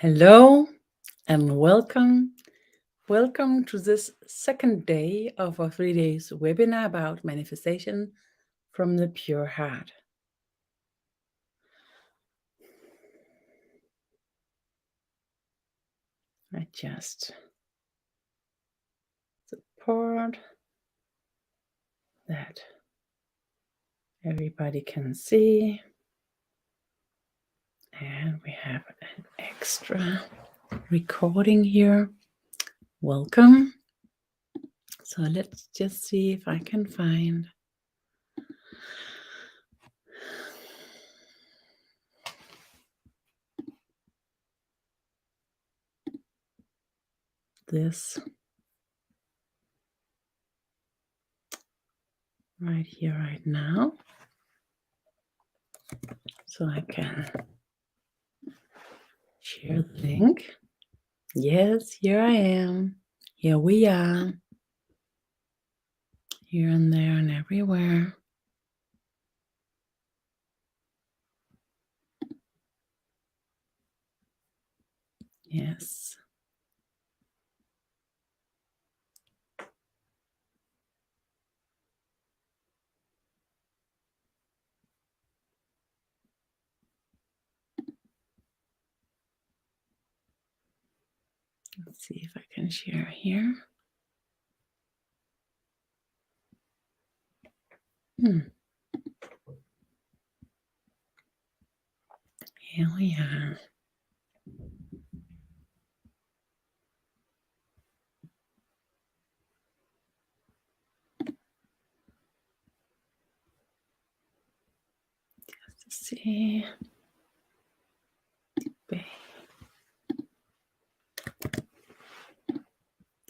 Hello and welcome. Welcome to this second day of our 3 days webinar about manifestation from the pure heart. I just support that everybody can see. And we have an extra recording here. Welcome. So let's just see if I can find this right here, right now. So I can share the link. Yes, here I am. Here we are. Here and there and everywhere. Yes. Let's see if I can share here. Here we are. Just to see.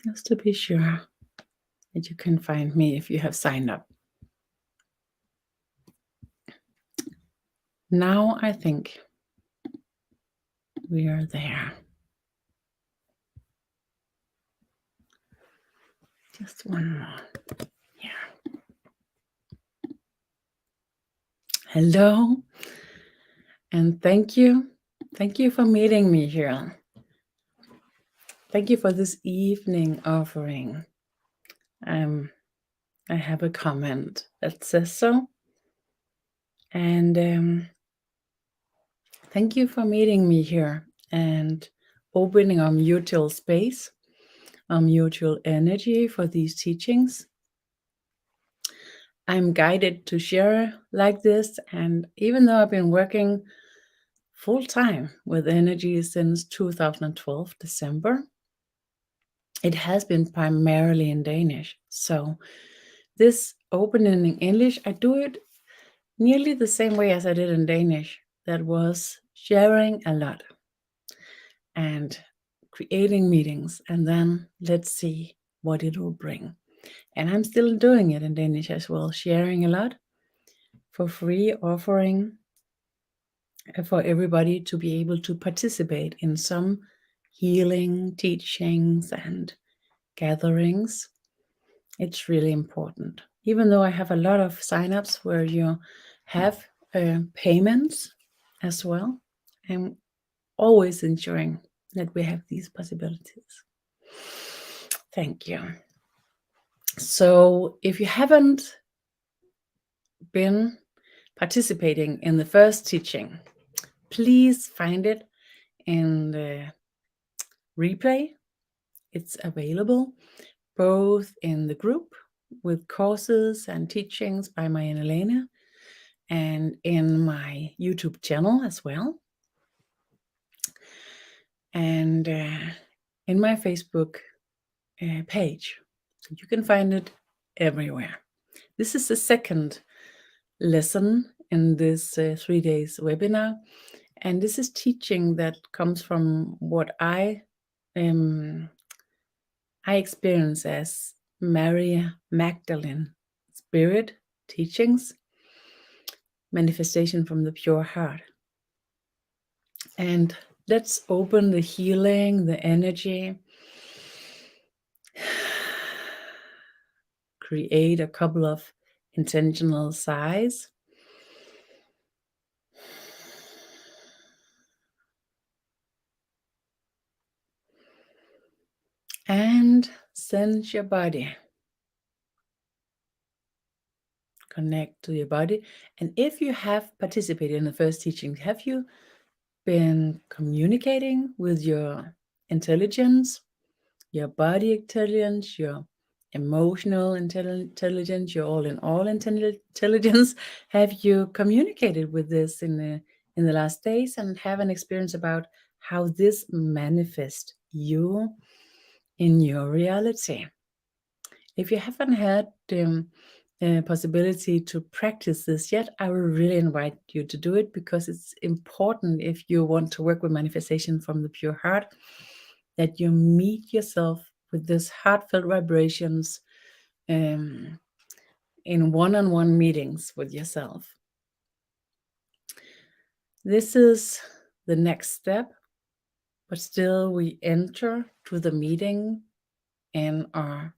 Just to be sure that you can find me if you have signed up. Now I think we are there. Just one more. Yeah. Hello. And thank you. Thank you for meeting me here. Thank you for this evening offering. I have a comment that says so. And thank you for meeting me here and opening our mutual space, our mutual energy for these teachings. I'm guided to share like this, and even though I've been working full time with energy since 2012, December, it has been primarily in Danish. So this opening in English, I do it nearly the same way as I did in Danish. That was sharing a lot and creating meetings, and then let's see what it will bring. And I'm still doing it in Danish as well, sharing a lot for free, offering for everybody to be able to participate in some healing teachings and gatherings. It's really important. Even though I have a lot of signups where you have payments as well, I'm always ensuring that we have these possibilities. Thank you. So if you haven't been participating in the first teaching, please find it in the replay. It's available both in the group with courses and teachings by Marianne and in my YouTube channel as well. And in my Facebook page. So you can find it everywhere. This is the second lesson in this 3 days webinar. And this is teaching that comes from what I experience as Maria Magdalene Spirit teachings, manifestation from the pure heart. And let's open the healing, the energy, create a couple of intentional sighs. Sense your body. Connect to your body. And if you have participated in the first teaching, have you been communicating with your intelligence, your body intelligence, your emotional intelligence, your all-in-all intelligence? Have you communicated with this in the last days and have an experience about how this manifests you in your reality? If you haven't had the possibility to practice this yet, I will really invite you to do it, because it's important if you want to work with manifestation from the pure heart, that you meet yourself with this heartfelt vibrations in one-on-one meetings with yourself. This is the next step, but still we enter to the meeting and our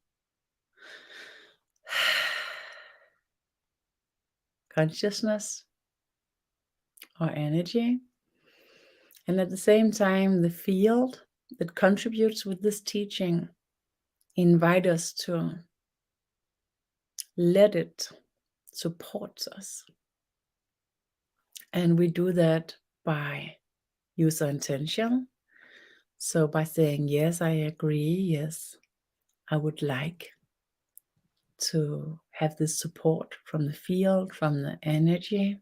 consciousness, our energy, and at the same time the field that contributes with this teaching invite us to let it support us. And we do that by user intention. So by saying, yes, I agree, yes, I would like to have this support from the field, from the energy.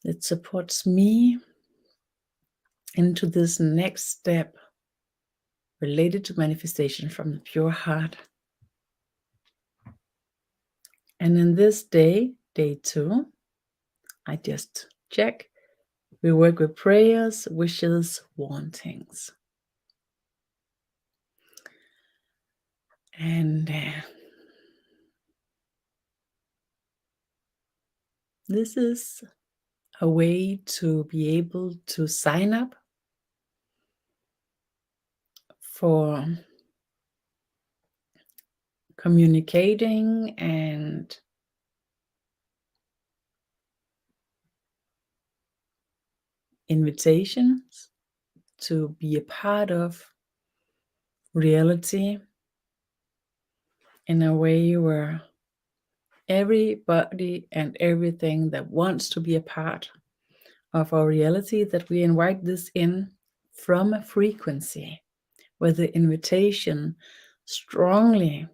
It supports me into this next step related to manifestation from the pure heart. And in this day 2, I just check. We work with prayers, wishes, wantings. And this is a way to be able to sign up for communicating and invitations to be a part of reality in a way where everybody and everything that wants to be a part of our reality, that we invite this in from a frequency where the invitation strongly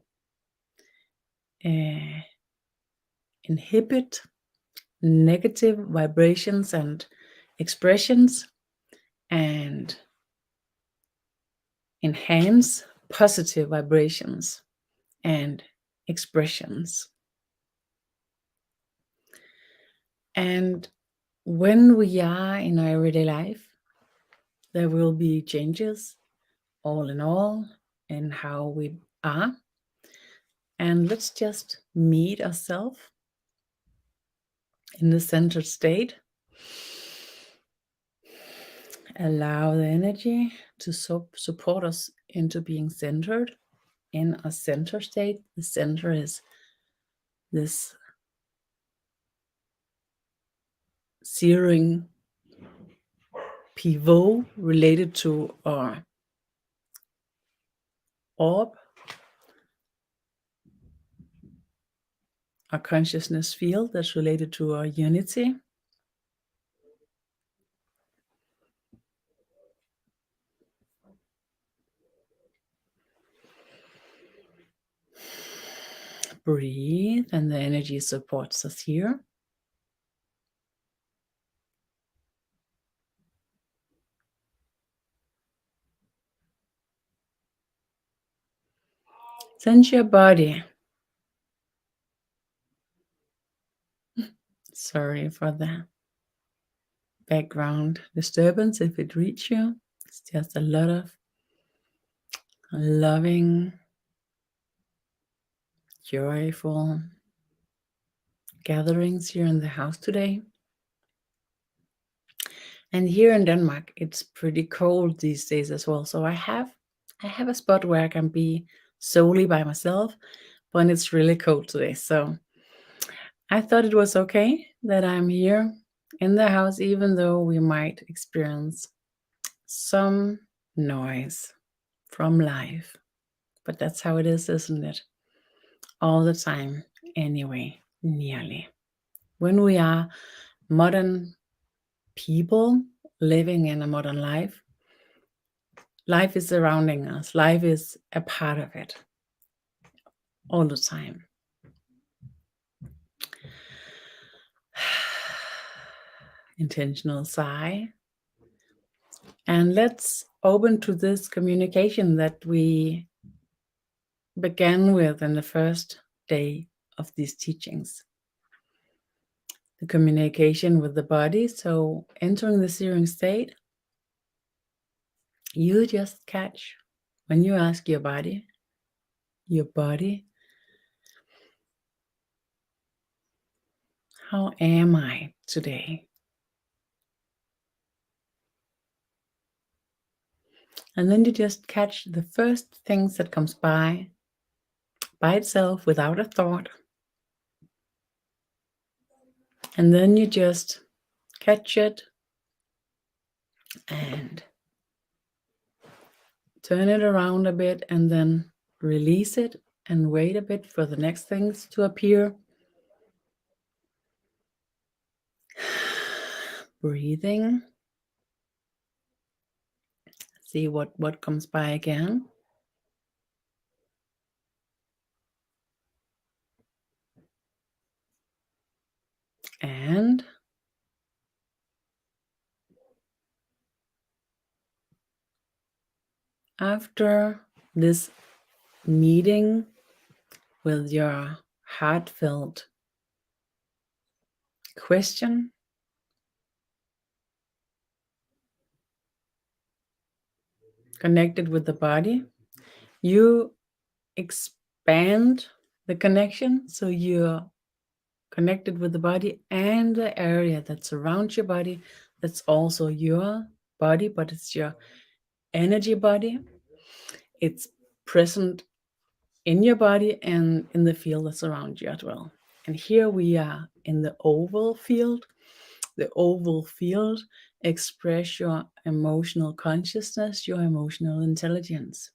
inhibit negative vibrations and expressions and enhance positive vibrations and expressions. And when we are in our everyday life, there will be changes all in all in how we are. And let's just meet ourselves in the centered state. Allow the energy to support us into being centered in a center state. The center is this searing pivot related to our orb, our consciousness field that's related to our unity. Breathe, and the energy supports us here. Sense your body. Sorry for the background disturbance if it reaches you. It's just a lot of loving, joyful gatherings here in the house today. And here in Denmark, it's pretty cold these days as well. So I have a spot where I can be solely by myself, but it's really cold today. So I thought it was okay that I'm here in the house, even though we might experience some noise from life. But that's how it is, isn't it? All the time, anyway, nearly. When we are modern people living in a modern life, life is surrounding us. Life is a part of it all the time. Intentional sigh. And let's open to this communication that we began with in the first day of these teachings. The communication with the body. So entering the searing state, you just catch when you ask your body, how am I today? And then you just catch the first things that comes by itself without a thought. And then you just catch it and turn it around a bit and then release it and wait a bit for the next things to appear. Breathing. See what comes by again. And after this meeting with your heartfelt question, connected with the body, you expand the connection so you're connected with the body and the area that surrounds your body. That's also your body, but it's your energy body. It's present in your body and in the field that's around you as well. And here we are in the oval field. The oval field express your emotional consciousness, your emotional intelligence.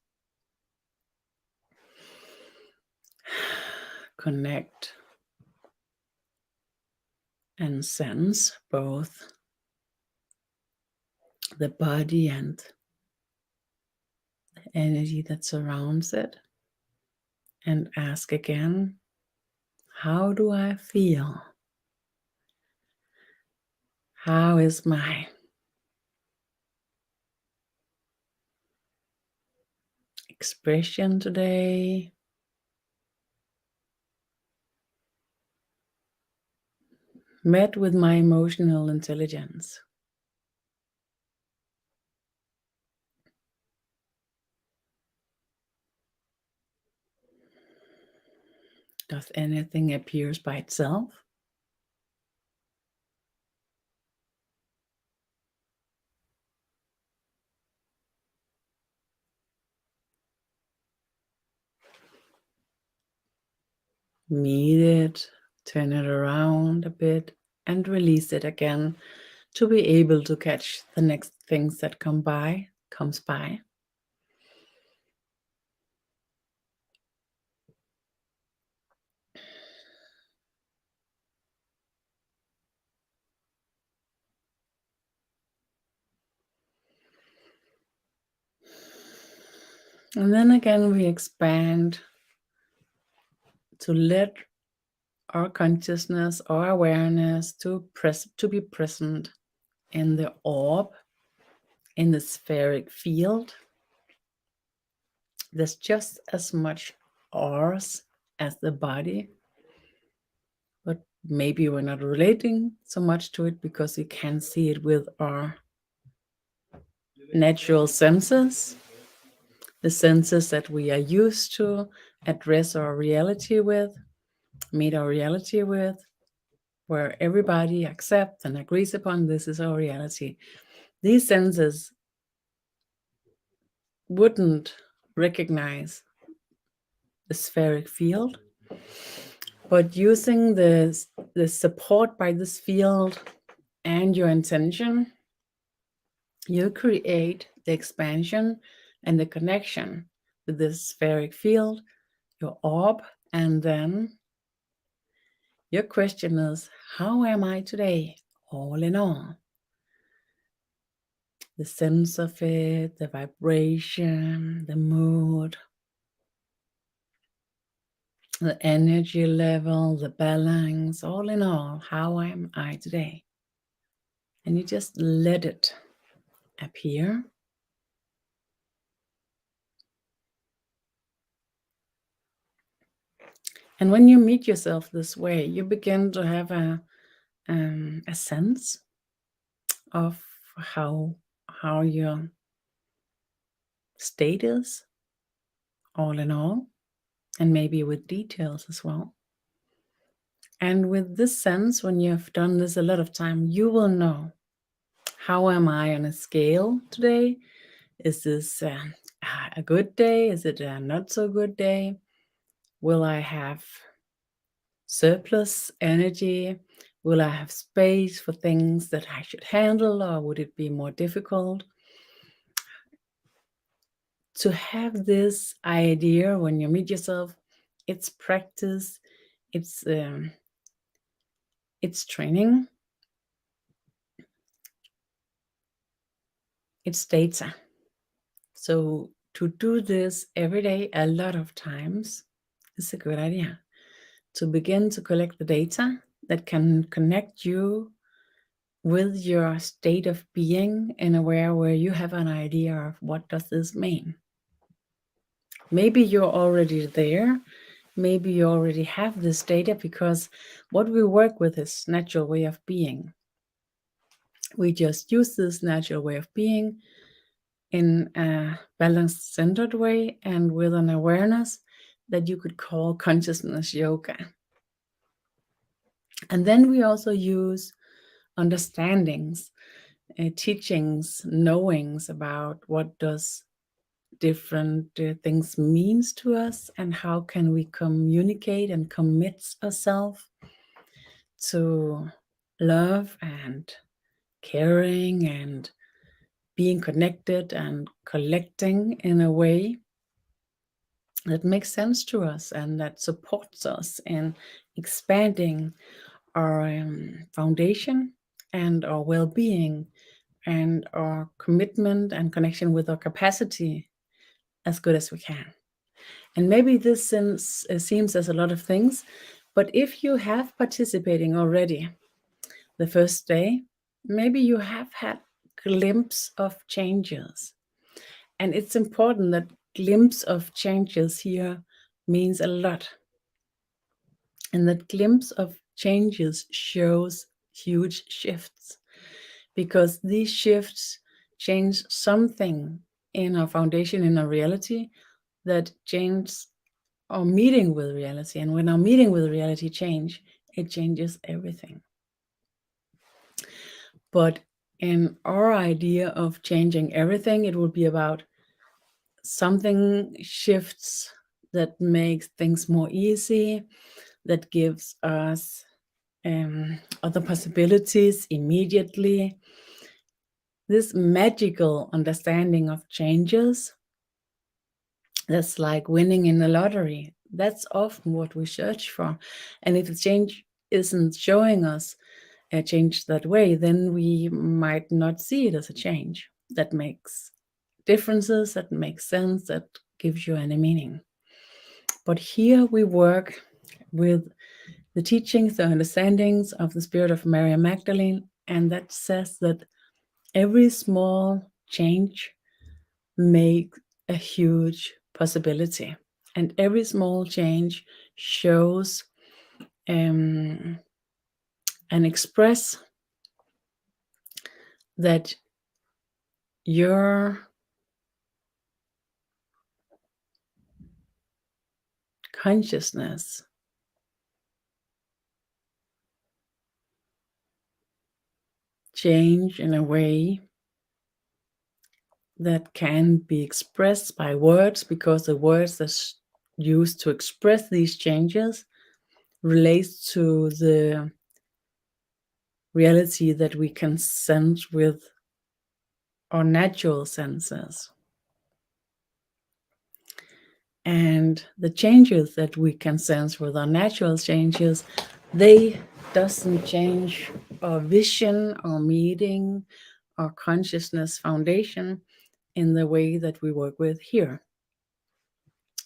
Connect and sense both the body and the energy that surrounds it. And ask again, how do I feel? How is my expression today? Met with my emotional intelligence. Does anything appears by itself? Meet it, turn it around a bit, and release it again to be able to catch the next things that comes by. And then again we expand to let our consciousness, our awareness to be present in the orb, in the spheric field. There's just as much ours as the body, but maybe we're not relating so much to it because we can't see it with our natural senses, the senses that we are used to address our reality with, meet our reality with, where everybody accepts and agrees upon this is our reality. These senses wouldn't recognize the spheric field, but using the support by this field and your intention, you create the expansion and the connection with this spheric field, your orb, and then your question is, how am I today, all in all? The sense of it, the vibration, the mood, the energy level, the balance, all in all, how am I today? And you just let it appear. And when you meet yourself this way, you begin to have a sense of how your state is, all in all, and maybe with details as well. And with this sense, when you have done this a lot of time, you will know, how am I on a scale today? Is this a good day? Is it a not so good day? Will I have surplus energy? Will I have space for things that I should handle, or would it be more difficult? To have this idea when you meet yourself, it's practice, it's training, it's data. So to do this every day, a lot of times, is a good idea. To begin to collect the data that can connect you with your state of being in a way where you have an idea of what does this mean. Maybe you're already there. Maybe you already have this data, because what we work with is natural way of being. We just use this natural way of being in a balanced, centered way, and with an awareness that you could call consciousness yoga. And then we also use understandings, teachings, knowings about what does different things means to us, and how can we communicate and commit ourselves to love and caring and being connected and collecting in a way that makes sense to us and that supports us in expanding our foundation and our well-being and our commitment and connection with our capacity as good as we can. And maybe this seems as a lot of things, but if you have participating already the first day, maybe you have had glimpse of changes. And it's important that glimpse of changes here means a lot. And that glimpse of changes shows huge shifts, because these shifts change something in our foundation, in our reality, that change our meeting with reality. And when our meeting with reality change, it changes everything. But in our idea of changing everything, it will be about something shifts that makes things more easy, that gives us other possibilities immediately. This magical understanding of changes, that's like winning in the lottery. That's often what we search for. And if the change isn't showing us a change that way, then we might not see it as a change that makes differences, that makes sense, that gives you any meaning. But here we work with the teachings, the understandings of the spirit of Mary Magdalene, and that says that every small change makes a huge possibility, and every small change shows and express that your consciousness change in a way that can be expressed by words, because the words that's used to express these changes relates to the reality that we can sense with our natural senses. And the changes that we can sense with our natural changes, they doesn't change our vision, our meaning, our consciousness foundation in the way that we work with here.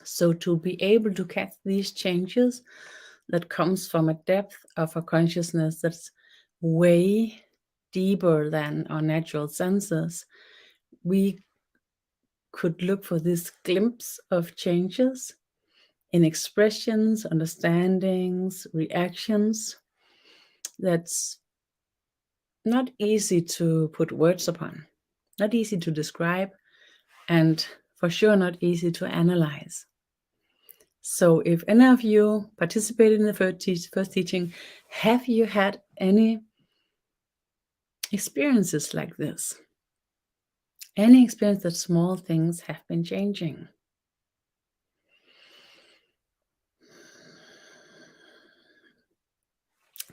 So to be able to catch these changes that comes from a depth of a consciousness that's way deeper than our natural senses, we could look for this glimpse of changes in expressions, understandings, reactions that's not easy to put words upon, not easy to describe, and for sure not easy to analyze. So if any of you participated in the first teaching, have you had any experiences like this? Any experience that small things have been changing?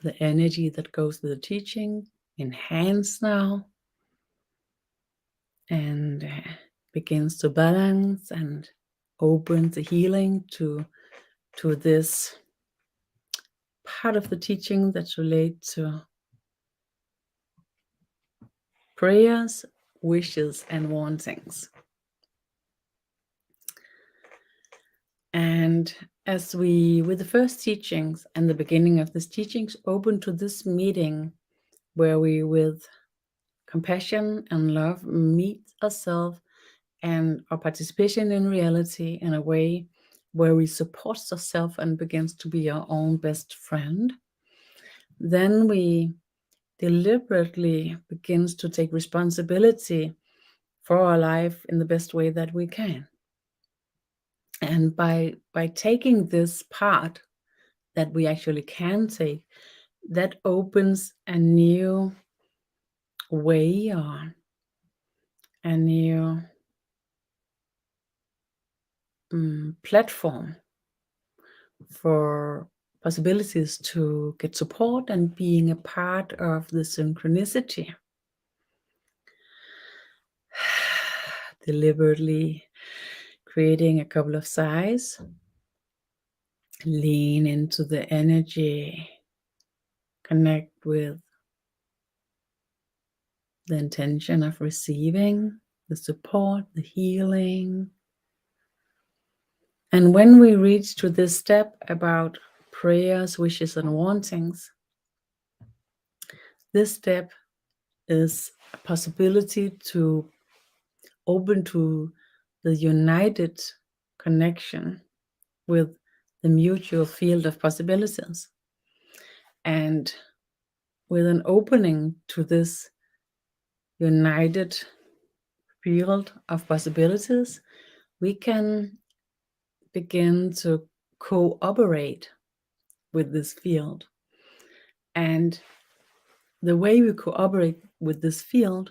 The energy that goes with the teaching enhance now and begins to balance and open the healing to this part of the teaching that relates to prayers, wishes, and wantings. And as we, with the first teachings and the beginning of this teachings, open to this meeting where we, with compassion and love, meet ourselves and our participation in reality in a way where we support ourselves and begins to be our own best friend, then we deliberately begins to take responsibility for our life in the best way that we can. And by taking this part that we actually can take, that opens a new way or a new platform for possibilities to get support and being a part of the synchronicity. Deliberately creating a couple of sighs. Lean into the energy. Connect with the intention of receiving the support, the healing. And when we reach to this step about prayers, wishes, and wantings, this step is a possibility to open to the united connection with the mutual field of possibilities. And with an opening to this united field of possibilities, we can begin to cooperate with this field. And the way we cooperate with this field,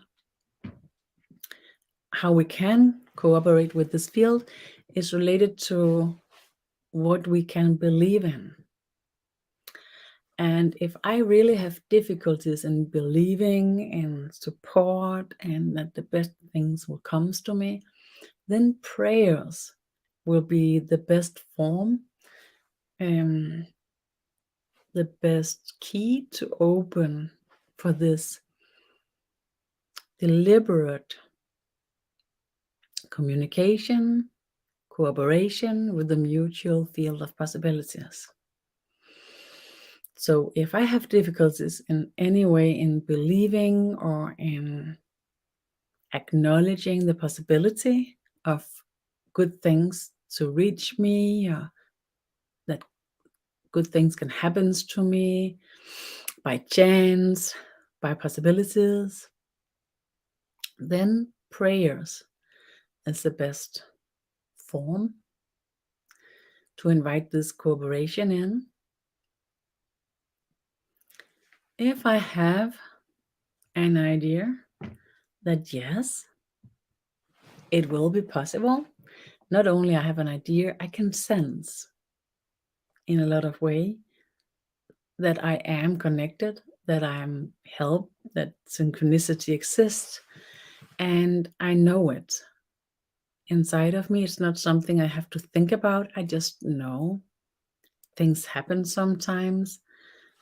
how we can cooperate with this field, is related to what we can believe in. And if I really have difficulties in believing in support and that the best things will come to me, then prayers will be the best form, the best key to open for this deliberate communication, cooperation with the mutual field of possibilities. So if I have difficulties in any way in believing or in acknowledging the possibility of good things to reach me, or that good things can happen to me by chance, by possibilities, then prayers is the best form to invite this cooperation in. If I have an idea that yes, it will be possible, not only I have an idea, I can sense in a lot of way that I am connected, that I'm helped, that synchronicity exists, and I know it. inside of me. It's not something I have to think about. I just know things happen sometimes,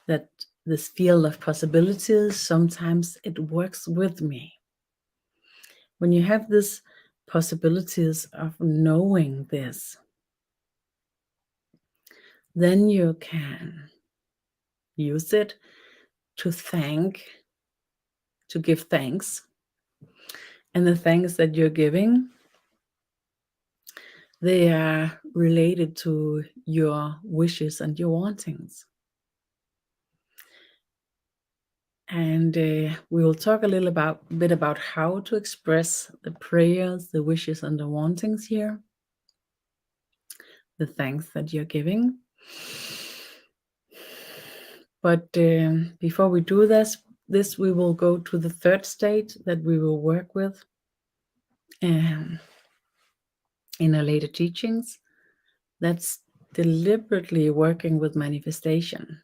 that this field of possibilities, sometimes it works with me. When you have this possibilities of knowing this, then you can use it to give thanks. And the thanks that you're giving, they are related to your wishes and your wantings. And we will talk a little bit about how to express the prayers, the wishes, and the wantings here. The thanks that you're giving. But before we do this we will go to the third state that we will work with in our later teachings. That's deliberately working with manifestation.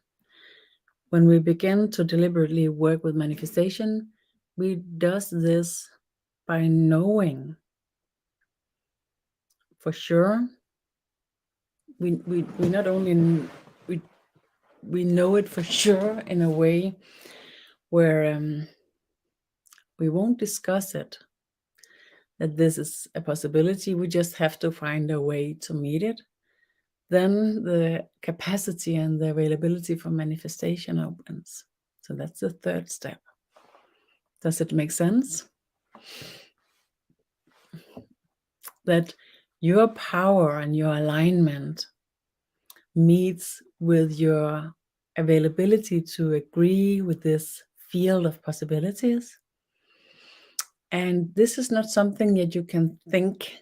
When we begin to deliberately work with manifestation, we do this by knowing for sure. We not only we know it for sure in a way where we won't discuss it, that this is a possibility. We just have to find a way to meet it. Then the capacity and the availability for manifestation opens. So that's the third step. Does it make sense? That your power and your alignment meets with your availability to agree with this field of possibilities. And this is not something that you can think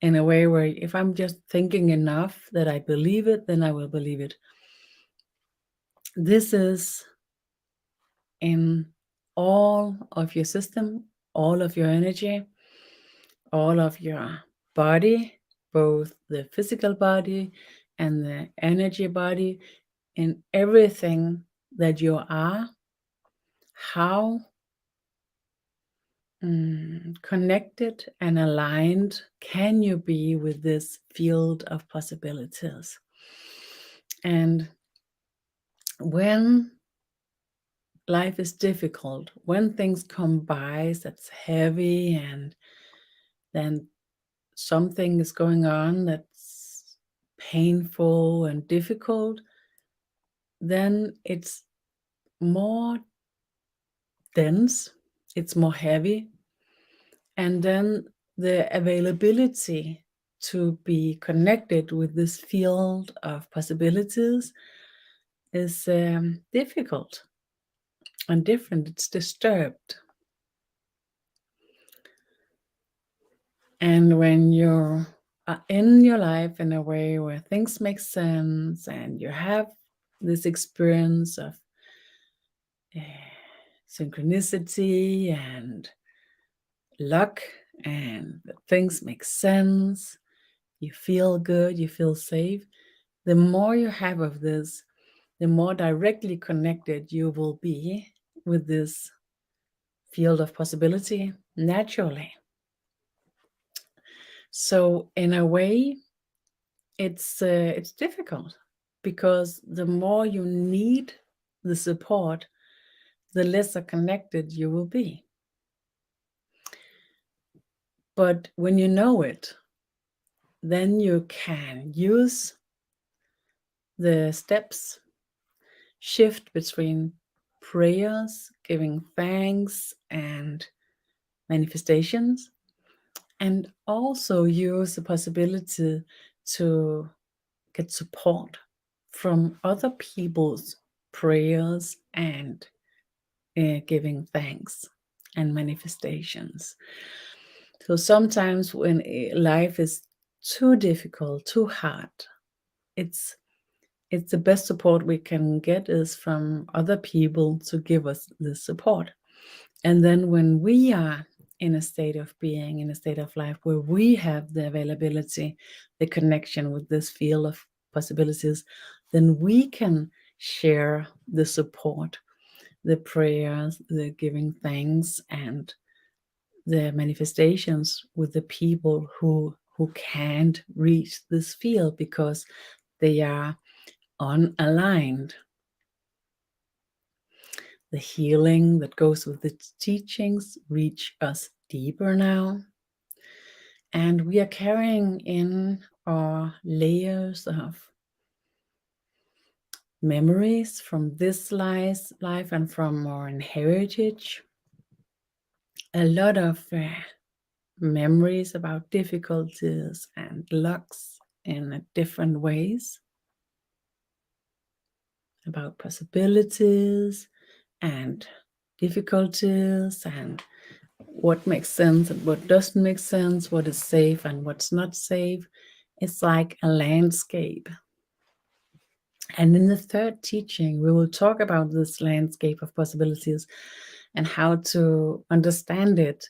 in a way where if I'm just thinking enough that I believe it, then I will believe it. This is in all of your system, all of your energy, all of your body, both the physical body and the energy body, in everything that you are. How connected and aligned can you be with this field of possibilities? And when life is difficult, when things come by that's heavy, and then something is going on that's painful and difficult, then it's more dense, it's more heavy, and then the availability to be connected with this field of possibilities is difficult and different. It's disturbed. And when you're in your life in a way where things make sense and you have this experience of synchronicity and luck, and things make sense, you feel good, you feel safe, the more you have of this, the more directly connected you will be with this field of possibility naturally. So in a way, it's difficult, because the more you need the support, the lesser connected you will be. But when you know it, then you can use the steps, shift between prayers, giving thanks, and manifestations, and also use the possibility to get support from other people's prayers and giving thanks and manifestations. So sometimes when life is too difficult, too hard, it's the best support we can get is from other people to give us the support. And then when we are in a state of being, in a state of life where we have the availability, the connection with this field of possibilities, then we can share the support, the prayers, the giving thanks, and the manifestations with the people who can't reach this field because they are unaligned. The healing that goes with the teachings reach us deeper now. And we are carrying in our layers of memories from this life and from our heritage. A lot of memories about difficulties and lucks in different ways, about possibilities and difficulties and what makes sense and what doesn't make sense, what is safe and what's not safe. It's like a landscape. And in the third teaching, we will talk about this landscape of possibilities and how to understand it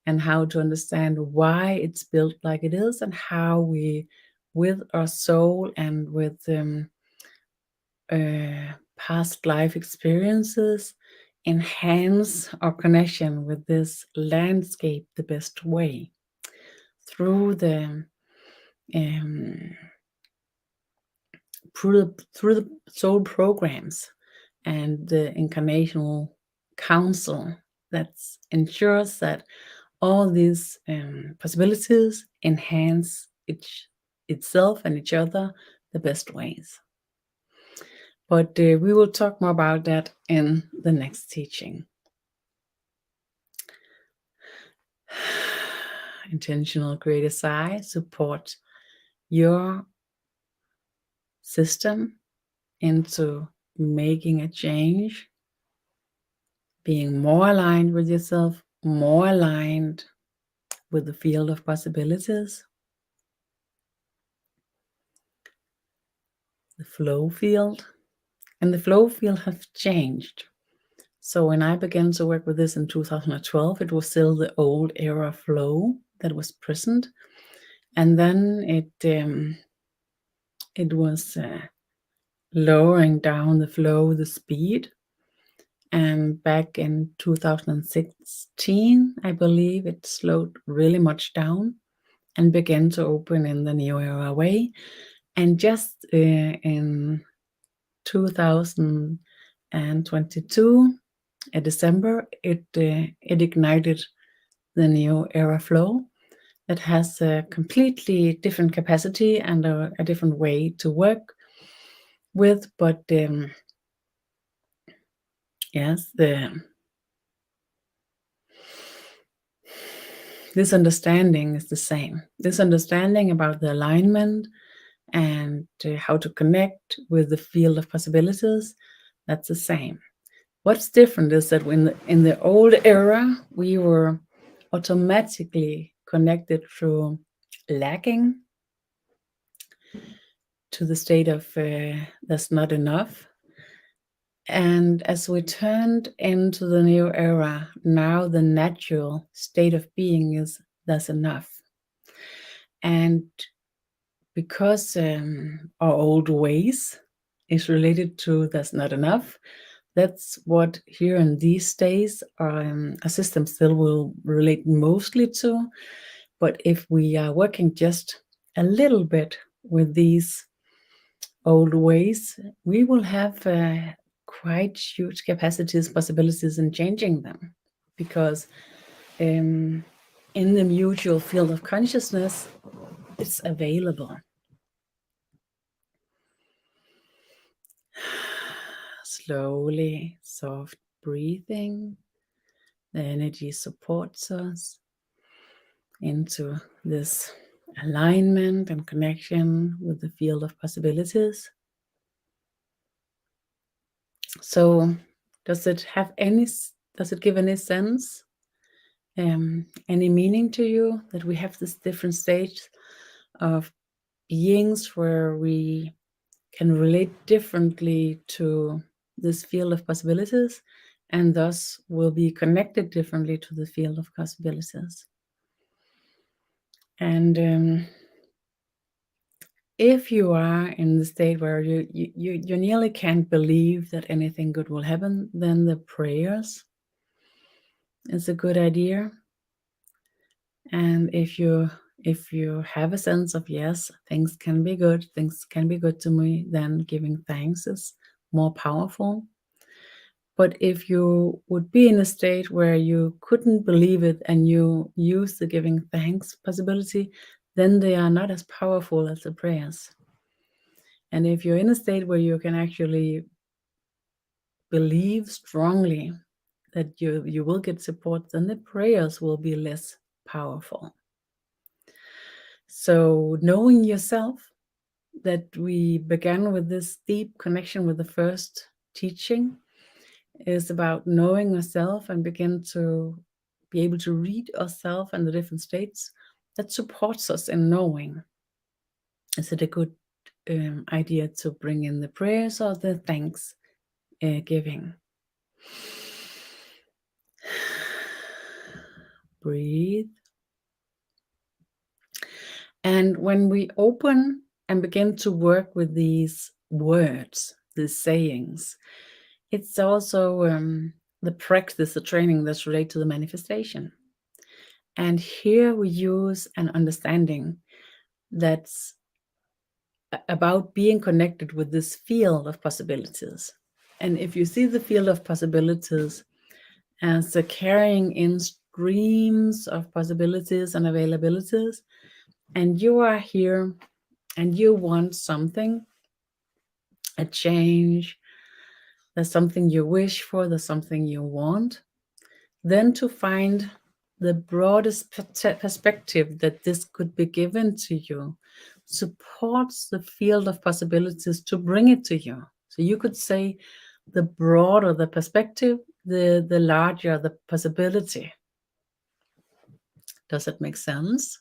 and how to understand why it's built like it is and how we, with our soul and with past life experiences, enhance our connection with this landscape the best way through the through the soul programs and the incarnational council that ensures that all these possibilities enhance itself and each other the best ways. But we will talk more about that in the next teaching. Intentional Creative Eye support your system into making a change, being more aligned with yourself, more aligned with the field of possibilities, the flow field. And the flow field has changed. So when I began to work with this in 2012, it was still the old era flow that was present. And then it was lowering down the flow, the speed. And back in 2016, I believe it slowed really much down and began to open in the new era way. And just in 2022, in December, it ignited the new era flow that has a completely different capacity and a different way to work with. But yes, this understanding is the same. This understanding about the alignment and how to connect with the field of possibilities, that's the same. What's different is that in the old era, we were automatically connected through lacking to the state of there's not enough. And as we turned into the new era, now the natural state of being is there's enough. And because our old ways is related to there's not enough, that's what here in these days a system still will relate mostly to. But if we are working just a little bit with these old ways, we will have quite huge capacities, possibilities in changing them. Because in the mutual field of consciousness, it's available. Slowly, soft breathing. The energy supports us into this alignment and connection with the field of possibilities. So, does it give any sense, any meaning to you that we have this different stage of beings where we can relate differently to this field of possibilities and thus will be connected differently to the field of possibilities? And if you are in the state where you nearly can't believe that anything good will happen, then the prayers is a good idea. And if you have a sense of yes, things can be good to me, then giving thanks is more powerful. But if you would be in a state where you couldn't believe it and you use the giving thanks possibility, then they are not as powerful as the prayers. And if you're in a state where you can actually believe strongly that you will get support, then the prayers will be less powerful. So knowing yourself, that we began with this deep connection with the first teaching, is about knowing ourselves and begin to be able to read ourselves and the different states that supports us in knowing. Is it a good idea to bring in the prayers or the thanks giving? Breathe. And when we open and begin to work with these words, these sayings, it's also the practice, the training that's related to the manifestation. And here we use an understanding that's about being connected with this field of possibilities. And if you see the field of possibilities as carrying in streams of possibilities and availabilities, and you are here and you want something, a change, there's something you wish for, there's something you want, then to find the broadest perspective that this could be given to you supports the field of possibilities to bring it to you. So you could say the broader the perspective, the larger the possibility. Does it make sense?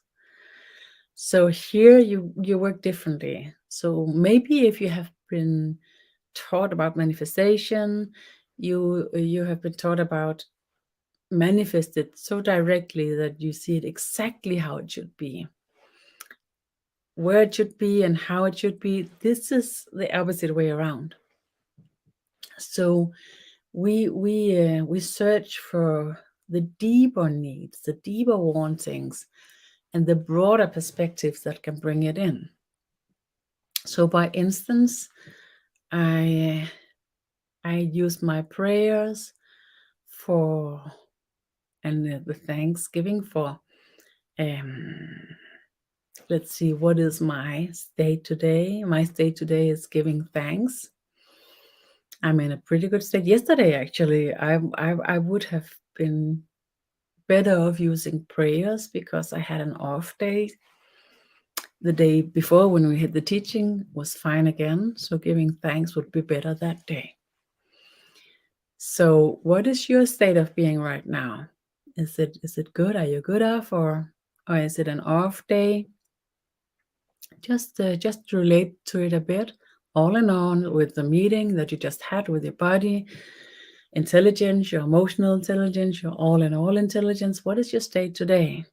So here you work differently. So maybe if you have been taught about manifestation, you have been taught about manifest it so directly that you see it exactly how it should be, where it should be and how it should be. This is the opposite way around. So we search for the deeper needs, the deeper wantings, and the broader perspectives that can bring it in. So by instance, I use my prayers for and the thanksgiving for let's see, what is my state today? My state today is giving thanks. I'm in a pretty good state. Yesterday, actually, I would have been better off using prayers because I had an off day. The day before, when we had the teaching, was fine again. So giving thanks would be better that day. So what is your state of being right now? Is it good? Are you good off, or is it an off day? Just relate to it a bit. All in all, with the meeting that you just had with your body, intelligence, your emotional intelligence, your all in all intelligence, what is your state today?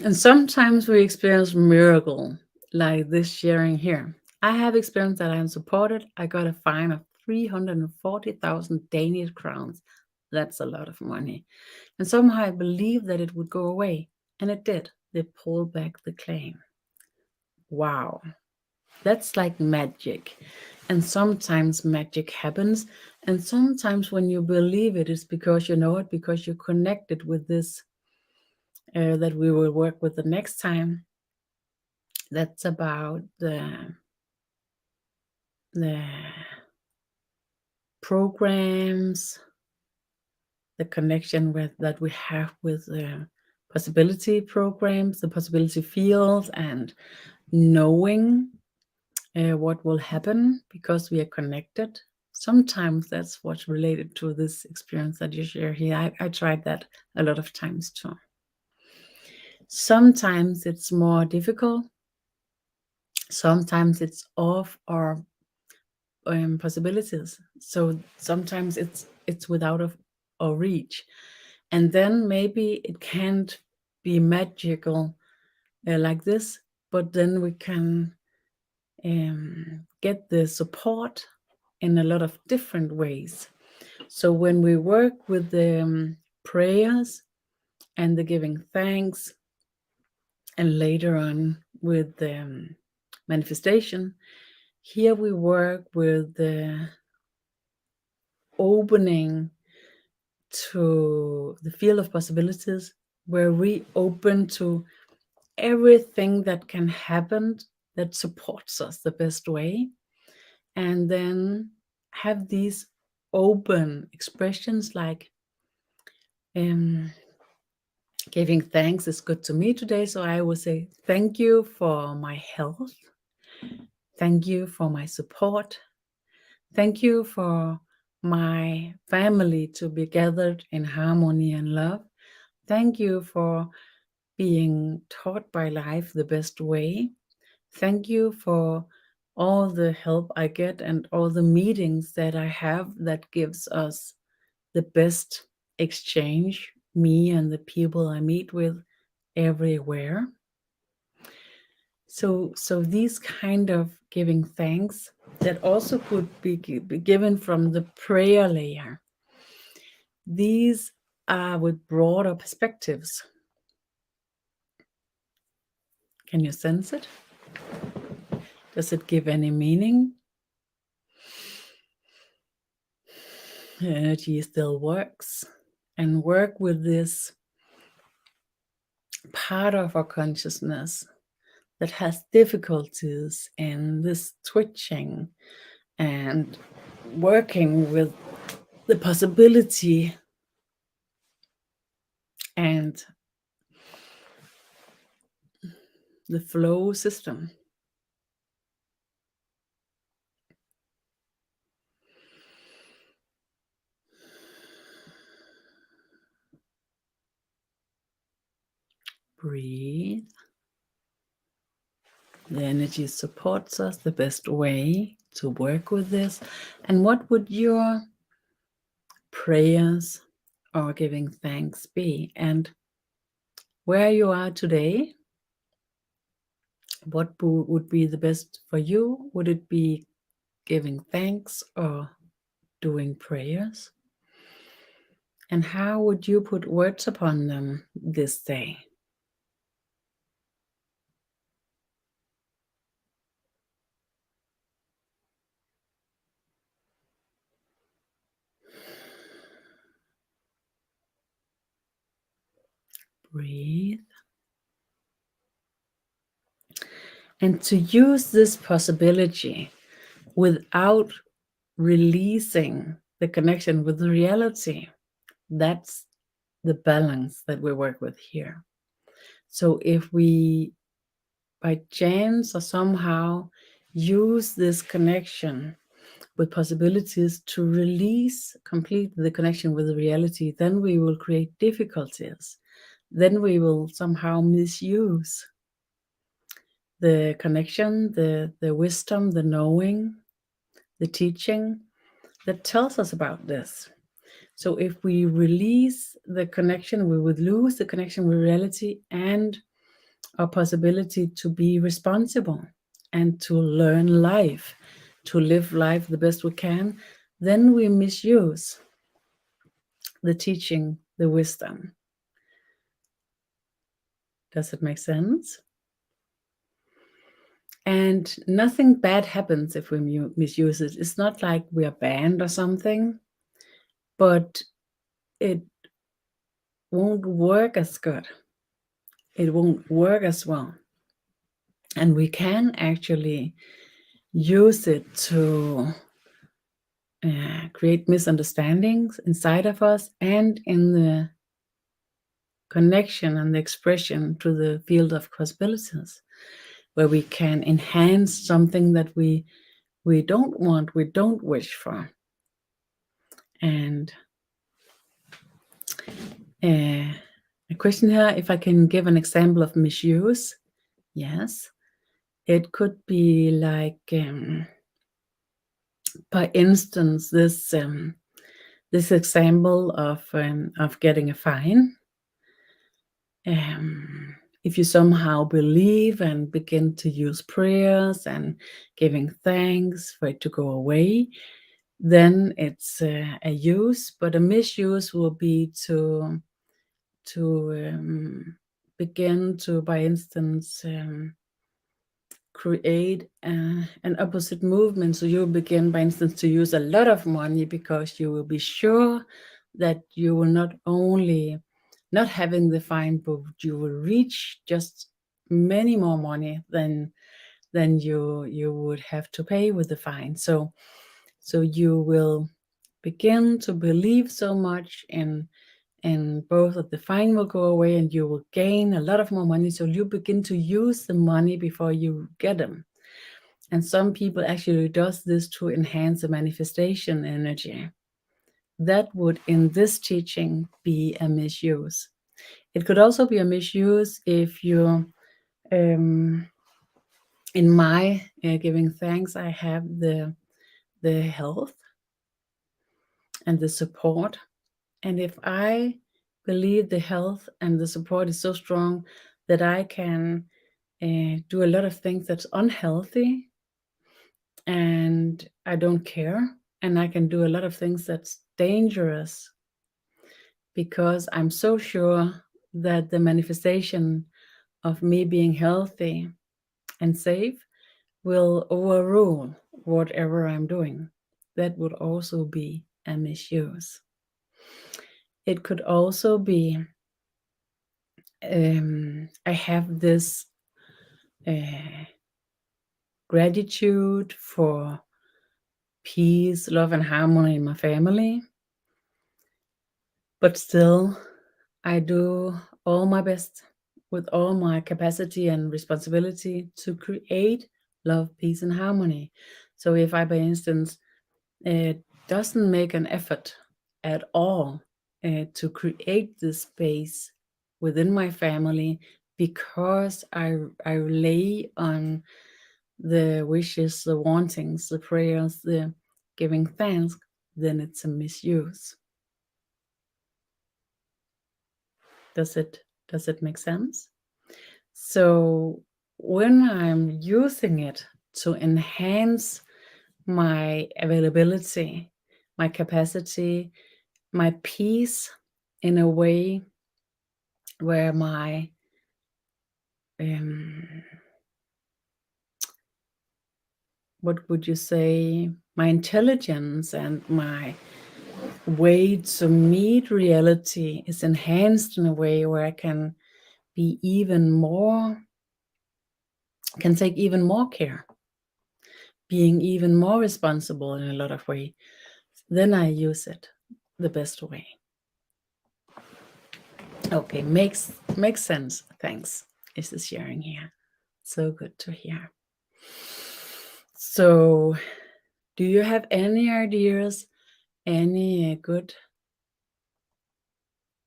And sometimes we experience miracle like this sharing here. I have experienced that I am supported. I got a fine of 340,000 Danish crowns. That's a lot of money. And somehow I believed that it would go away. And it did. They pulled back the claim. Wow. That's like magic. And sometimes magic happens. And sometimes when you believe it, it's because you know it, because you're connected with this that we will work with the next time. That's about the programs, the connection that we have with the possibility programs, the possibility field, and knowing what will happen because we are connected. Sometimes that's what's related to this experience that you share here. I tried that a lot of times too. Sometimes it's more difficult. Sometimes it's off our possibilities. So sometimes it's without our reach, and then maybe it can't be magical like this, but then we can get the support in a lot of different ways. So when we work with the prayers and the giving thanks, and later on with the manifestation, here we work with the opening to the field of possibilities, where we open to everything that can happen that supports us the best way, and then have these open expressions like giving thanks is good to me today, so I will say thank you for my health, thank you for my support, thank you for my family to be gathered in harmony and love, thank you for being taught by life the best way, thank you for all the help I get and all the meetings that I have that gives us the best exchange, me and the people I meet with everywhere. So these kind of giving thanks that also could be given from the prayer layer. These are with broader perspectives. Can you sense it? Does it give any meaning? The energy still works, and work with this part of our consciousness that has difficulties in this twitching and working with the possibility and the flow system. Breathe. The energy supports us the best way to work with this. And what would your prayers or giving thanks be? And where you are today, what would be the best for you? Would it be giving thanks or doing prayers? And how would you put words upon them this day? Breathe. And to use this possibility without releasing the connection with the reality, that's the balance that we work with here. So if we, by chance or somehow, use this connection with possibilities to release completely the connection with the reality, then we will create difficulties. Then we will somehow misuse the connection, the wisdom, the knowing, the teaching that tells us about this. So if we release the connection, we would lose the connection with reality and our possibility to be responsible and to learn life, to live life the best we can. Then we misuse the teaching, the wisdom. Does it make sense? And nothing bad happens if we misuse it. It's not like we are banned or something, but it won't work as good. It won't work as well. And we can actually use it to create misunderstandings inside of us and in the connection and the expression to the field of possibilities, where we can enhance something that we don't want, we don't wish for. And a question here, if I can give an example of misuse. Yes, it could be like, for instance, this example of getting a fine. if you somehow believe and begin to use prayers and giving thanks for it to go away, then it's a use. But a misuse will be to begin to, by instance, create an opposite movement. So you begin, by instance, to use a lot of money because you will be sure that you will not only not having the fine, but you will reach just many more money than you would have to pay with the fine. So you will begin to believe so much in both of the fine will go away and you will gain a lot of more money. So you begin to use the money before you get them. And some people actually does this to enhance the manifestation energy. That would, in this teaching, be a misuse. It could also be a misuse if you, in my giving thanks, I have the health and the support. And if I believe the health and the support is so strong that I can do a lot of things that's unhealthy and I don't care, and I can do a lot of things that's dangerous because I'm so sure that the manifestation of me being healthy and safe will overrule whatever I'm doing. That would also be a misuse. It could also be I have this gratitude for peace, love, and harmony in my family, but still I do all my best with all my capacity and responsibility to create love, peace, and harmony. So if I, by instance, doesn't make an effort at all to create this space within my family because I rely on the wishes, the wantings, the prayers, the giving thanks, then it's a misuse. Does it make sense? So when I'm using it to enhance my availability, my capacity, my peace in a way where my what would you say, my intelligence and my way to meet reality is enhanced in a way where I can be even more, can take even more care, being even more responsible in a lot of ways, then I use it the best way. Okay, makes sense. Thanks. Is this sharing here? So good to hear. So, do you have any ideas, any good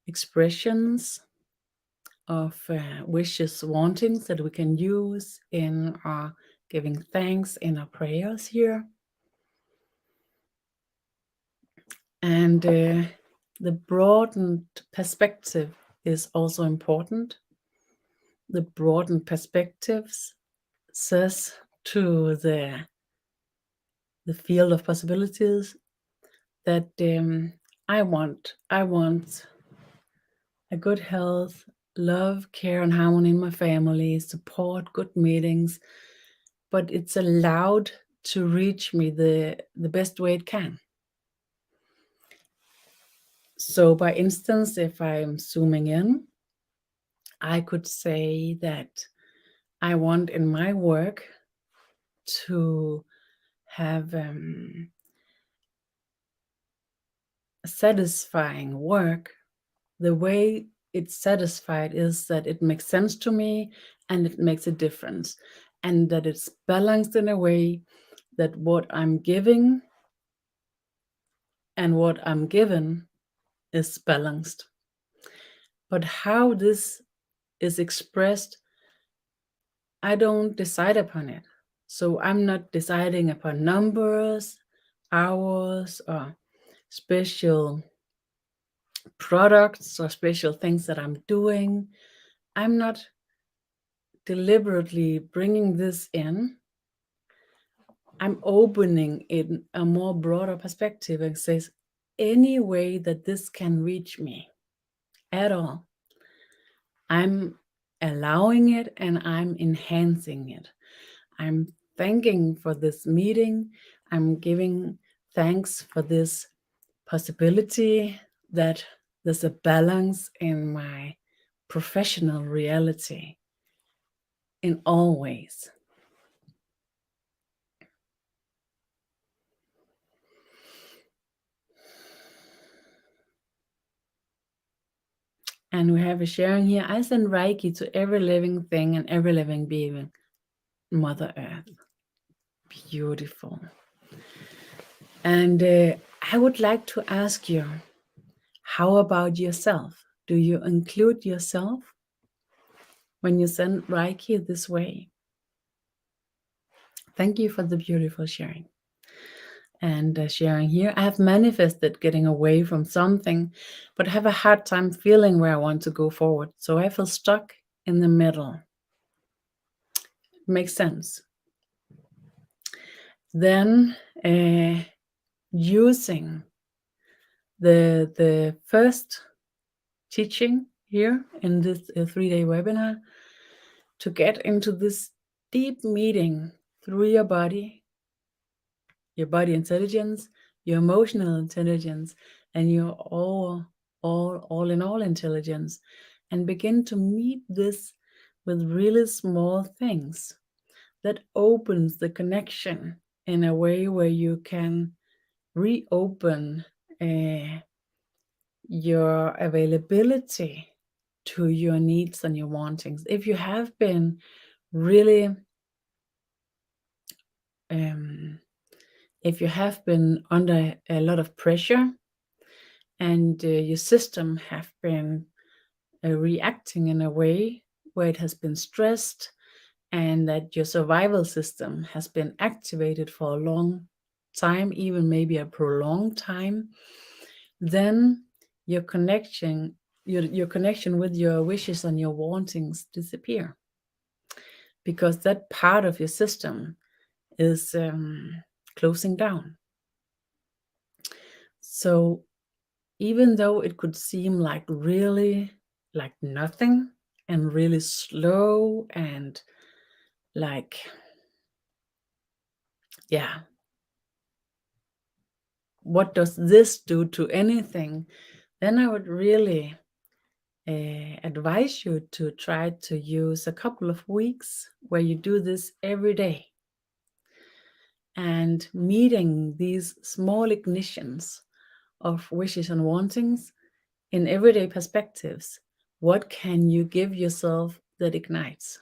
expressions of wishes, wantings that we can use in our giving thanks in our prayers here? And the broadened perspective is also important. The broadened perspectives says to the field of possibilities that I want a good health, love, care, and harmony in my family, support, good meetings, but it's allowed to reach me the best way it can. So, by instance, if I'm zooming in, I could say that I want in my work to have satisfying work. The way it's satisfied is that it makes sense to me and it makes a difference, and that it's balanced in a way that what I'm giving and what I'm given is balanced. But how this is expressed, I don't decide upon it. So I'm not deciding upon numbers, hours, or special products or special things that I'm doing. I'm not deliberately bringing this in, I'm opening in a more broader perspective and says, any way that this can reach me at all, I'm allowing it and I'm enhancing it. I'm thanking for this meeting. I'm giving thanks for this possibility that there's a balance in my professional reality in all ways. And we have a sharing here. I send Reiki to every living thing and every living being, Mother Earth. Beautiful. And I would like to ask you, how about yourself? Do you include yourself when you send Reiki this way? Thank you for the beautiful sharing. And sharing here, I have manifested getting away from something, but have a hard time feeling where I want to go forward. So I feel stuck in the middle. Makes sense. Then using the first teaching here in this 3-day webinar to get into this deep meeting through your body intelligence, your emotional intelligence, and your all in all intelligence, and begin to meet this with really small things that opens the connection in a way where you can reopen your availability to your needs and your wantings. If you have been really if you have been under a lot of pressure and your system have been reacting in a way where it has been stressed and that your survival system has been activated for a long time, even maybe a prolonged time, then your connection with your wishes and your wantings disappear, because that part of your system is closing down. So even though it could seem like really like nothing and really slow and like, yeah, what does this do to anything? Then I would really advise you to try to use a couple of weeks where you do this every day and meeting these small ignitions of wishes and wantings in everyday perspectives. What can you give yourself that ignites?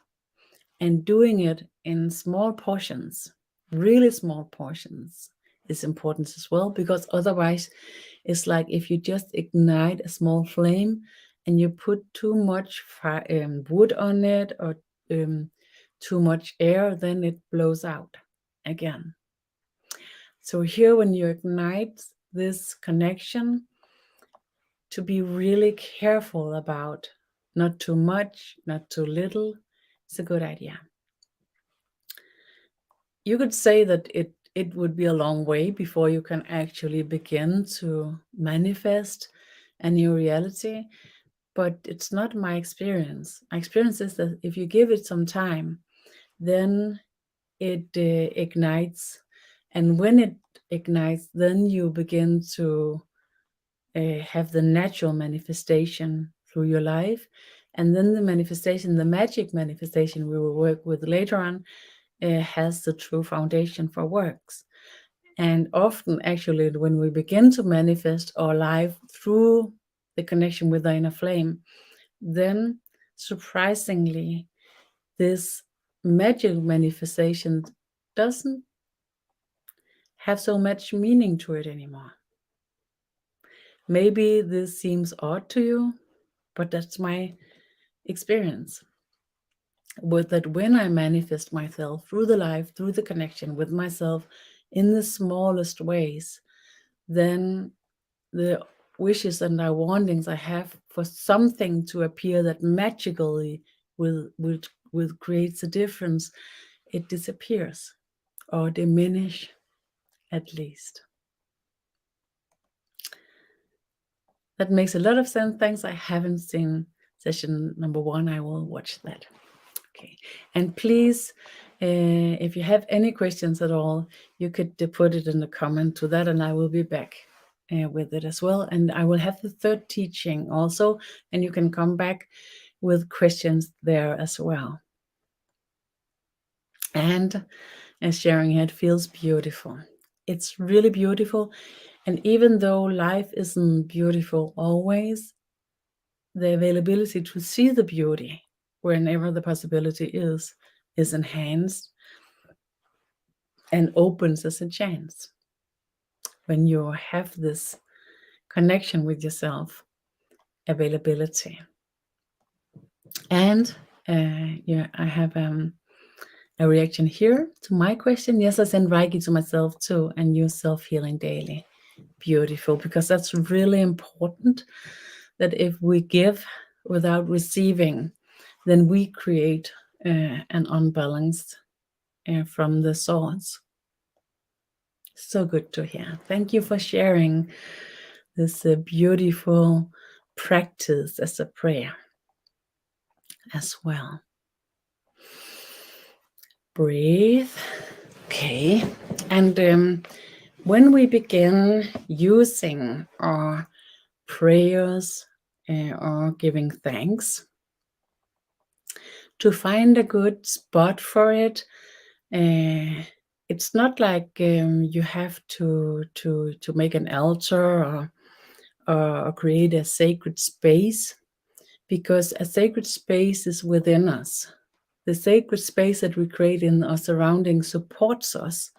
And doing it in small portions, really small portions, is important as well, because otherwise it's like if you just ignite a small flame and you put too much wood on it or too much air, then it blows out again. So here, when you ignite this connection, to be really careful about not too much, not too little, it's a good idea. You could say that it would be a long way before you can actually begin to manifest a new reality, but it's not my experience. My experience is that if you give it some time, then it ignites, and when it ignites, then you begin to have the natural manifestation through your life, and then the manifestation, the magic manifestation we will work with later on, has the true foundation for works. And often, actually, when we begin to manifest our life through the connection with the inner flame, then surprisingly, this magic manifestation doesn't have so much meaning to it anymore. Maybe this seems odd to you, but that's my experience. With that, when I manifest myself through the life, through the connection with myself in the smallest ways, then the wishes and the wantings I have for something to appear that magically will creates a difference, it disappears or diminish at least. That makes a lot of sense. Thanks. I haven't seen session number 1. I will watch that. Okay. And please, if you have any questions at all, you could put it in the comment to that, and I will be back with it as well. And I will have the 3rd teaching also, and you can come back with questions there as well. And as sharing it feels beautiful. It's really beautiful. And even though life isn't beautiful always, the availability to see the beauty whenever the possibility is enhanced and opens as a chance. When you have this connection with yourself, availability. And I have a reaction here to my question. Yes, I send Reiki to myself too and use self-healing daily. Beautiful, because that's really important, that if we give without receiving, then we create an unbalanced from the source. So good to hear. Thank you for sharing this beautiful practice as a prayer as well. Breathe. Okay. And when we begin using our prayers or giving thanks, to find a good spot for it, it's not like you have to make an altar or create a sacred space, because a sacred space is within us. The sacred space that we create in our surroundings supports us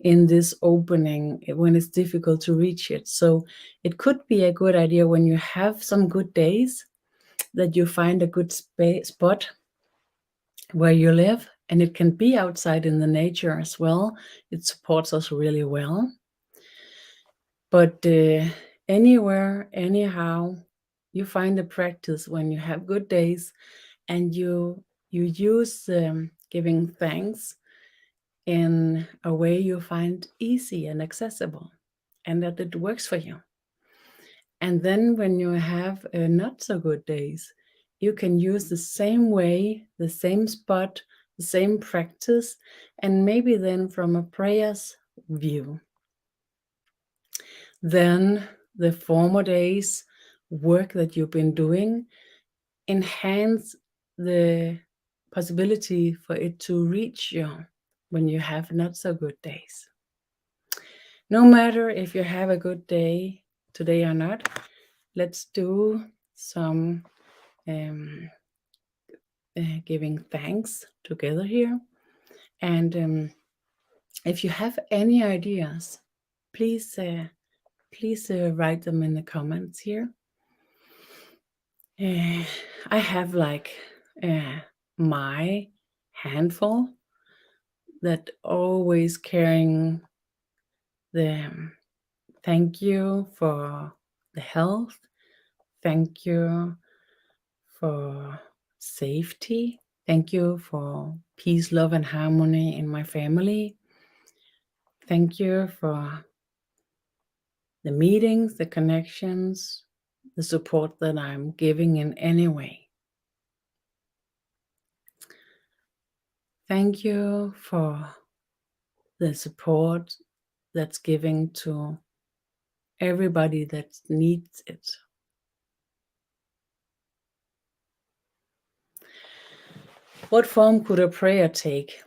in this opening when it's difficult to reach it. So it could be a good idea when you have some good days that you find a good spot where you live, and it can be outside in the nature as well. It supports us really well. But anywhere, anyhow, you find a practice when you have good days, and you use giving thanks in a way you find easy and accessible, and that it works for you. And then when you have not so good days, you can use the same way, the same spot, the same practice, and maybe then from a prayer's view. Then the former days work that you've been doing enhance the possibility for it to reach you when you have not so good days. No matter if you have a good day today or not, let's do some giving thanks together here. And if you have any ideas, please write them in the comments here. I have like my handful that always carrying the thank you for the health, thank you for safety, thank you for peace, love, and harmony in my family, thank you for the meetings, the connections, the support that I'm giving in any way. Thank you for the support that's giving to everybody that needs it. What form could a prayer take?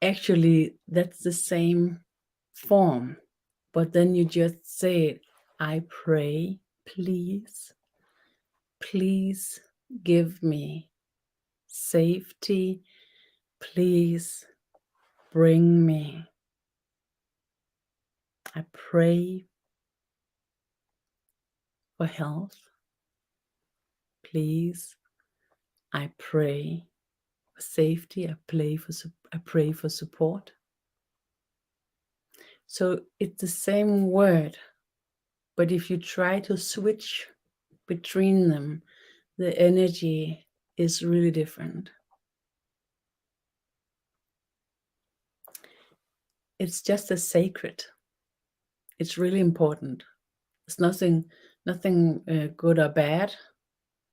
Actually, that's the same form, but then you just say it. I pray, please give me safety. Please bring me. I pray for health. Please, I pray for safety. I pray for support. So it's the same word, but if you try to switch between them, the energy is really different. it's just as sacred. It's really important. It's nothing good or bad,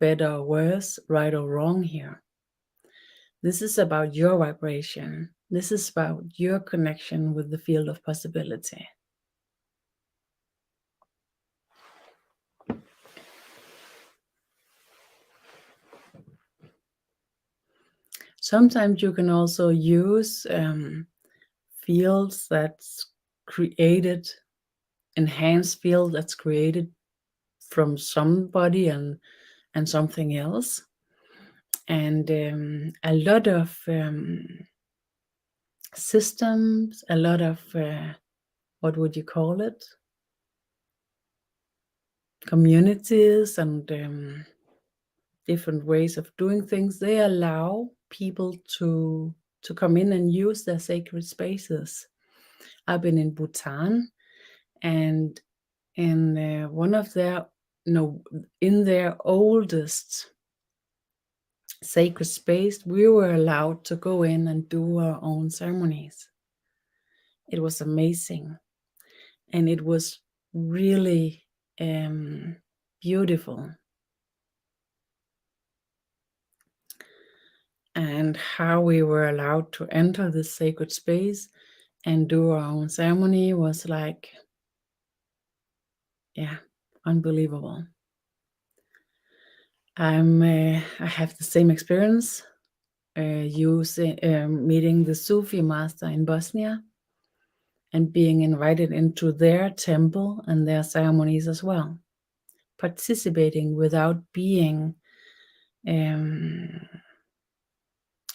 better or worse, right or wrong here. This is about your vibration. This is about your connection with the field of possibility. Sometimes you can also use fields that's created, enhanced field that's created from somebody and something else. And a lot of systems, a lot of, what would you call it? Communities and different ways of doing things, they allow people to come in and use their sacred spaces. I've been in Bhutan, and in one of their in their oldest sacred space, we were allowed to go in and do our own ceremonies. It was amazing, and it was really beautiful. And how we were allowed to enter this sacred space and do our own ceremony was like, yeah, unbelievable. I have the same experience meeting the Sufi master in Bosnia and being invited into their temple and their ceremonies as well, participating without being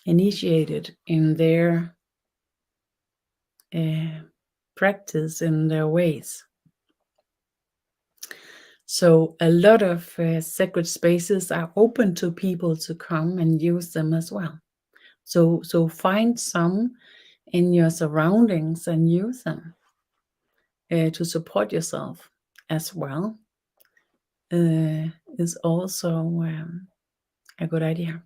initiated in their practice, in their ways. So a lot of sacred spaces are open to people to come and use them as well. So find some in your surroundings and use them to support yourself as well. Is also a good idea.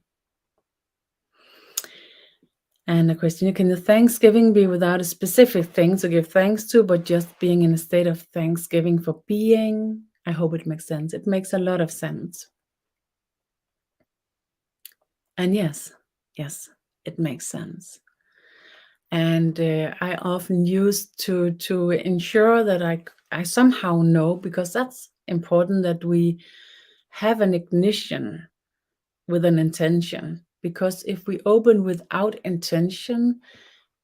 And a question: can the Thanksgiving be without a specific thing to give thanks to, but just being in a state of thanksgiving for being? I hope it makes sense. It makes a lot of sense. And yes, it makes sense. And I often use to ensure that I somehow know, because that's important, that we have an ignition with an intention. Because if we open without intention,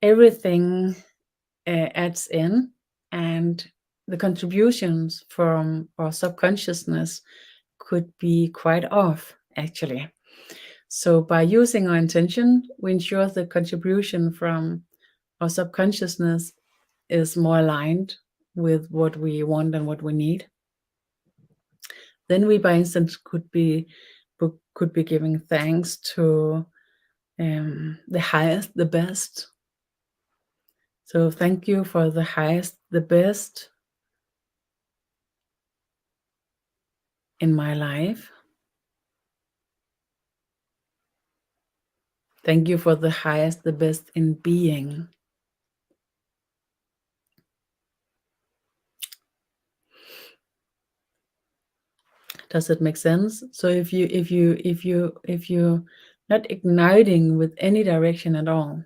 everything adds in, and the contributions from our subconsciousness could be quite off, actually. So by using our intention, we ensure the contribution from our subconsciousness is more aligned with what we want and what we need. Then we, by instance, could be giving thanks to the highest, the best. So thank you for the highest, the best in my life. Thank you for the highest, the best in being. Does it make sense? So if you're not igniting with any direction at all,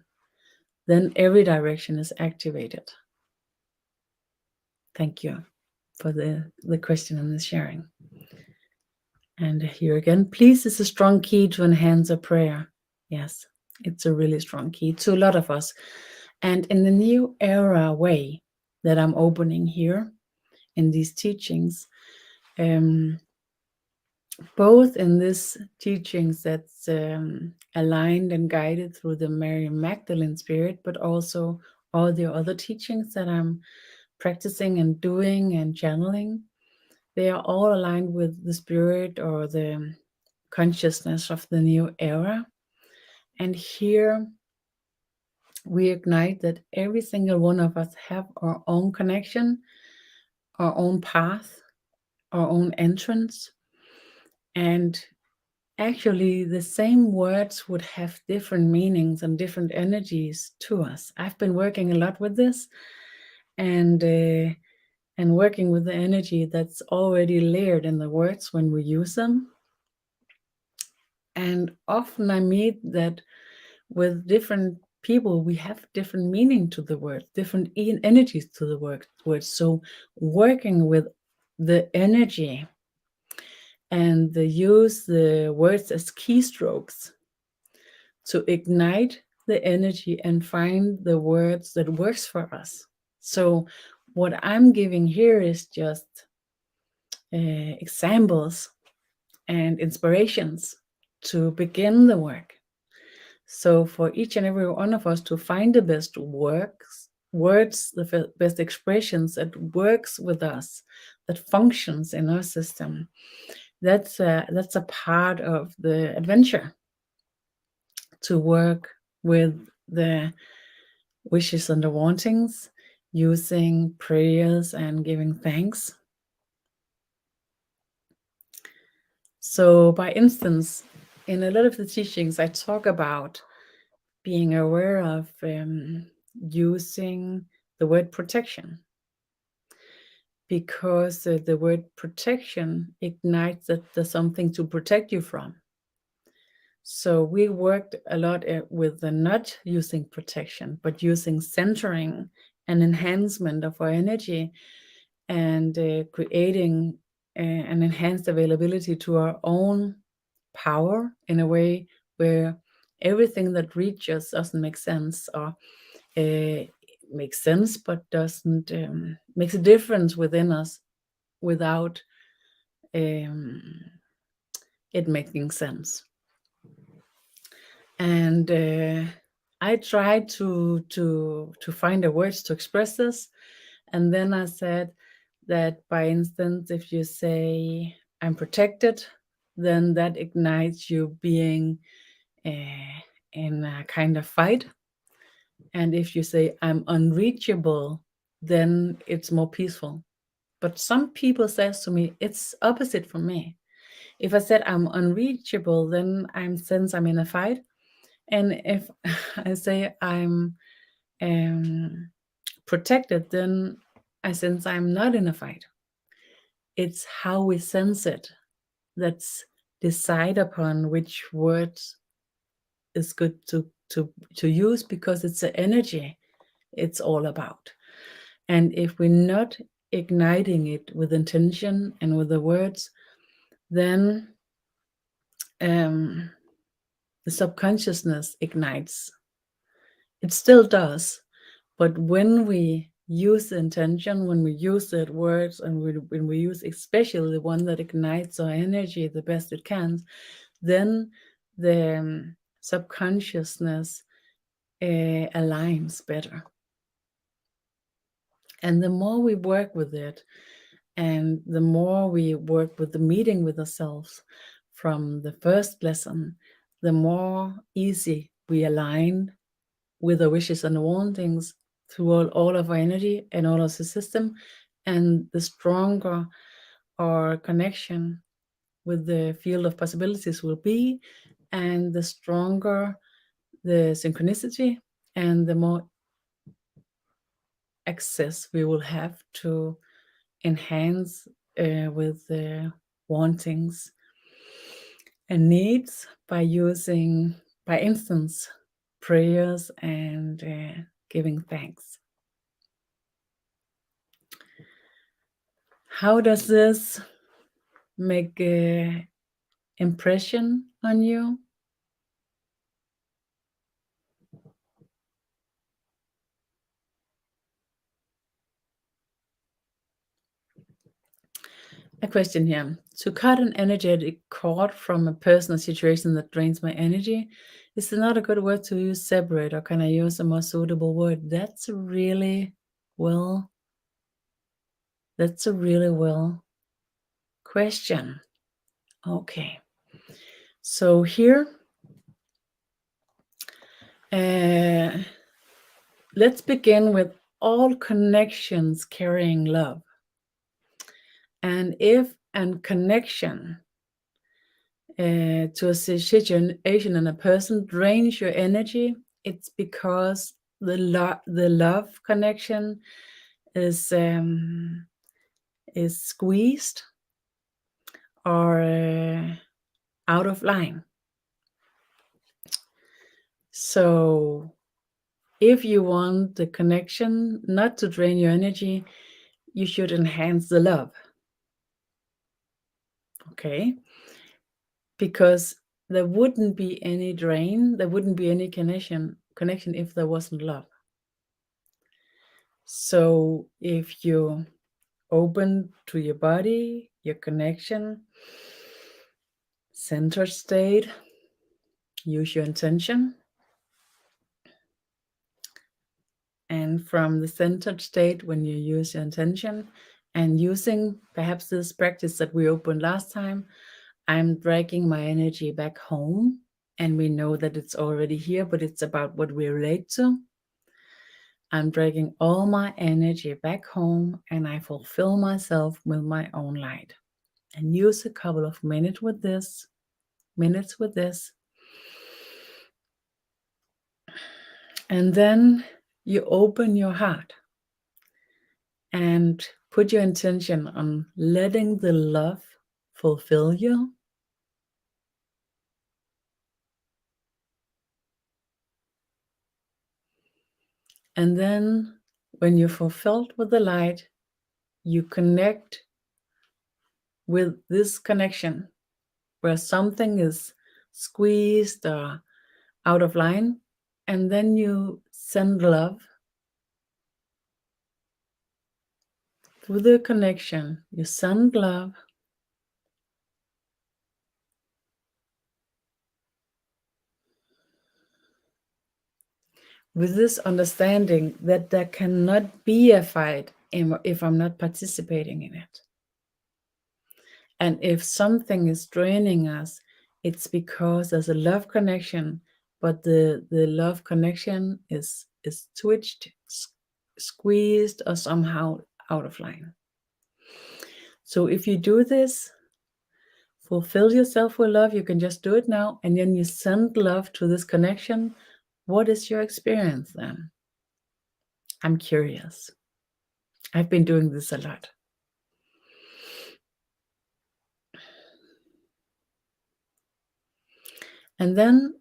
then every direction is activated. Thank you for the question and the sharing. And here again, please is a strong key to enhance a prayer. Yes, it's a really strong key to a lot of us. And in the new era way that I'm opening here in these teachings, both in this teachings that's aligned and guided through the Mary Magdalene spirit, but also all the other teachings that I'm practicing and doing and channeling, they are all aligned with the spirit or the consciousness of the new era. And here we ignite that every single one of us have our own connection, our own path, our own entrance. And actually the same words would have different meanings and different energies to us. I've been working a lot with this, and working with the energy that's already layered in the words when we use them. And often I meet that with different people, we have different meaning to the word, different energies to the words. So working with the energy and use the words as keystrokes to ignite the energy and find the words that works for us. So what I'm giving here is just examples and inspirations to begin the work. So for each and every one of us to find the best words, the best expressions that works with us, that functions in our system, that's a part of the adventure, to work with the wishes and the wantings, using prayers and giving thanks. So, by instance, in a lot of the teachings, I talk about being aware of using the word protection, because the word protection ignites that there's something to protect you from. So we worked a lot with the not using protection, but using centering and enhancement of our energy, and creating an enhanced availability to our own power in a way where everything that reaches doesn't make sense, or makes sense but doesn't makes a difference within us without um, it making sense. And I tried to find the words to express this, and then I said that, by instance, if you say I'm protected, then that ignites you being in a kind of fight. And if you say I'm unreachable, then it's more peaceful. But some people says to me, it's opposite for me. If I said I'm unreachable, then I'm sense I'm in a fight. And if I say I'm protected, then I sense I'm not in a fight. It's how we sense it that's decide upon which words is good to use, because it's the energy it's all about. And if we're not igniting it with intention and with the words, then the subconsciousness ignites. It still does, but when we use the intention, when we use the words, and when we use especially the one that ignites our energy the best it can, then the subconsciousness aligns better. And the more we work with it, and the more we work with the meeting with ourselves from the first lesson, the more easy we align with the wishes and the wantings through all of our energy and all of the system, and the stronger our connection with the field of possibilities will be, and the stronger the synchronicity, and the more access we will have to enhance with the wantings and needs, by using, by instance, prayers and giving thanks. How does this make an impression on you? A question here. To cut an energetic cord from a personal situation that drains my energy, is it not a good word to use separate, or can I use a more suitable word? That's a really well question. Okay. So here, let's begin with all connections carrying love. And if a connection to a situation and a person drains your energy, it's because the love connection is squeezed or out of line. So if you want the connection not to drain your energy, you should enhance the love. Okay? Because there wouldn't be any drain, there wouldn't be any connection if there wasn't love. So if you open to your body, your connection, center state, use your intention. And from the centered state, when you use your intention and using perhaps this practice that we opened last time, I'm dragging my energy back home. And we know that it's already here, but it's about what we relate to. I'm dragging all my energy back home and I fulfill myself with my own light. And use a couple of minutes with this. And then you open your heart and put your intention on letting the love fulfill you. And then when you're fulfilled with the light, you connect with this connection where something is squeezed or out of line, and then you send love through the connection. You send love with this understanding that there cannot be a fight if I'm not participating in it. And if something is draining us, it's because there's a love connection, but the love connection is twitched, squeezed, or somehow out of line. So if you do this, fulfill yourself with love, you can just do it now, and then you send love to this connection. What is your experience then? I'm curious. I've been doing this a lot. And then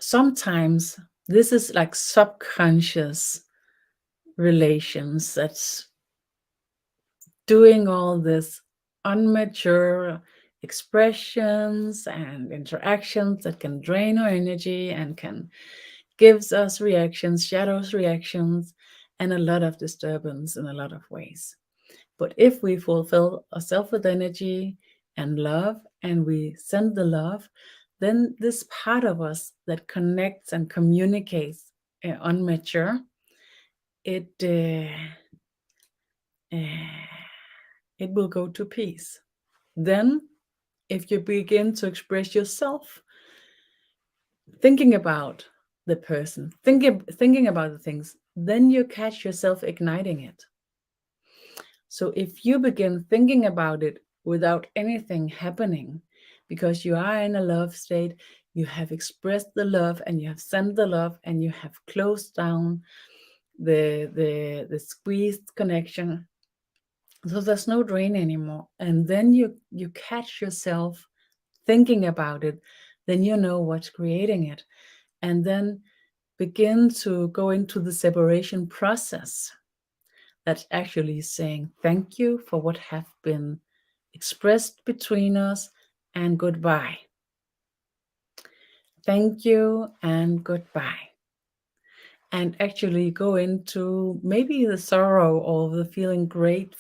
sometimes this is like subconscious relations that's doing all this unmature expressions and interactions that can drain our energy and can gives us reactions, shadows reactions, and a lot of disturbance in a lot of ways. But if we fulfill ourselves with energy and love, and we send the love, then this part of us that connects and communicates unmature, it will go to peace. Then, if you begin to express yourself, thinking about the person, thinking about the things, then you catch yourself igniting it. So if you begin thinking about it without anything happening, because you are in a love state, you have expressed the love and you have sent the love and you have closed down the squeezed connection. So there's no drain anymore. And then you catch yourself thinking about it, then you know what's creating it. And then begin to go into the separation process. That's actually saying thank you for what have been expressed between us and goodbye. Thank you and goodbye. And actually go into maybe the sorrow or the feeling great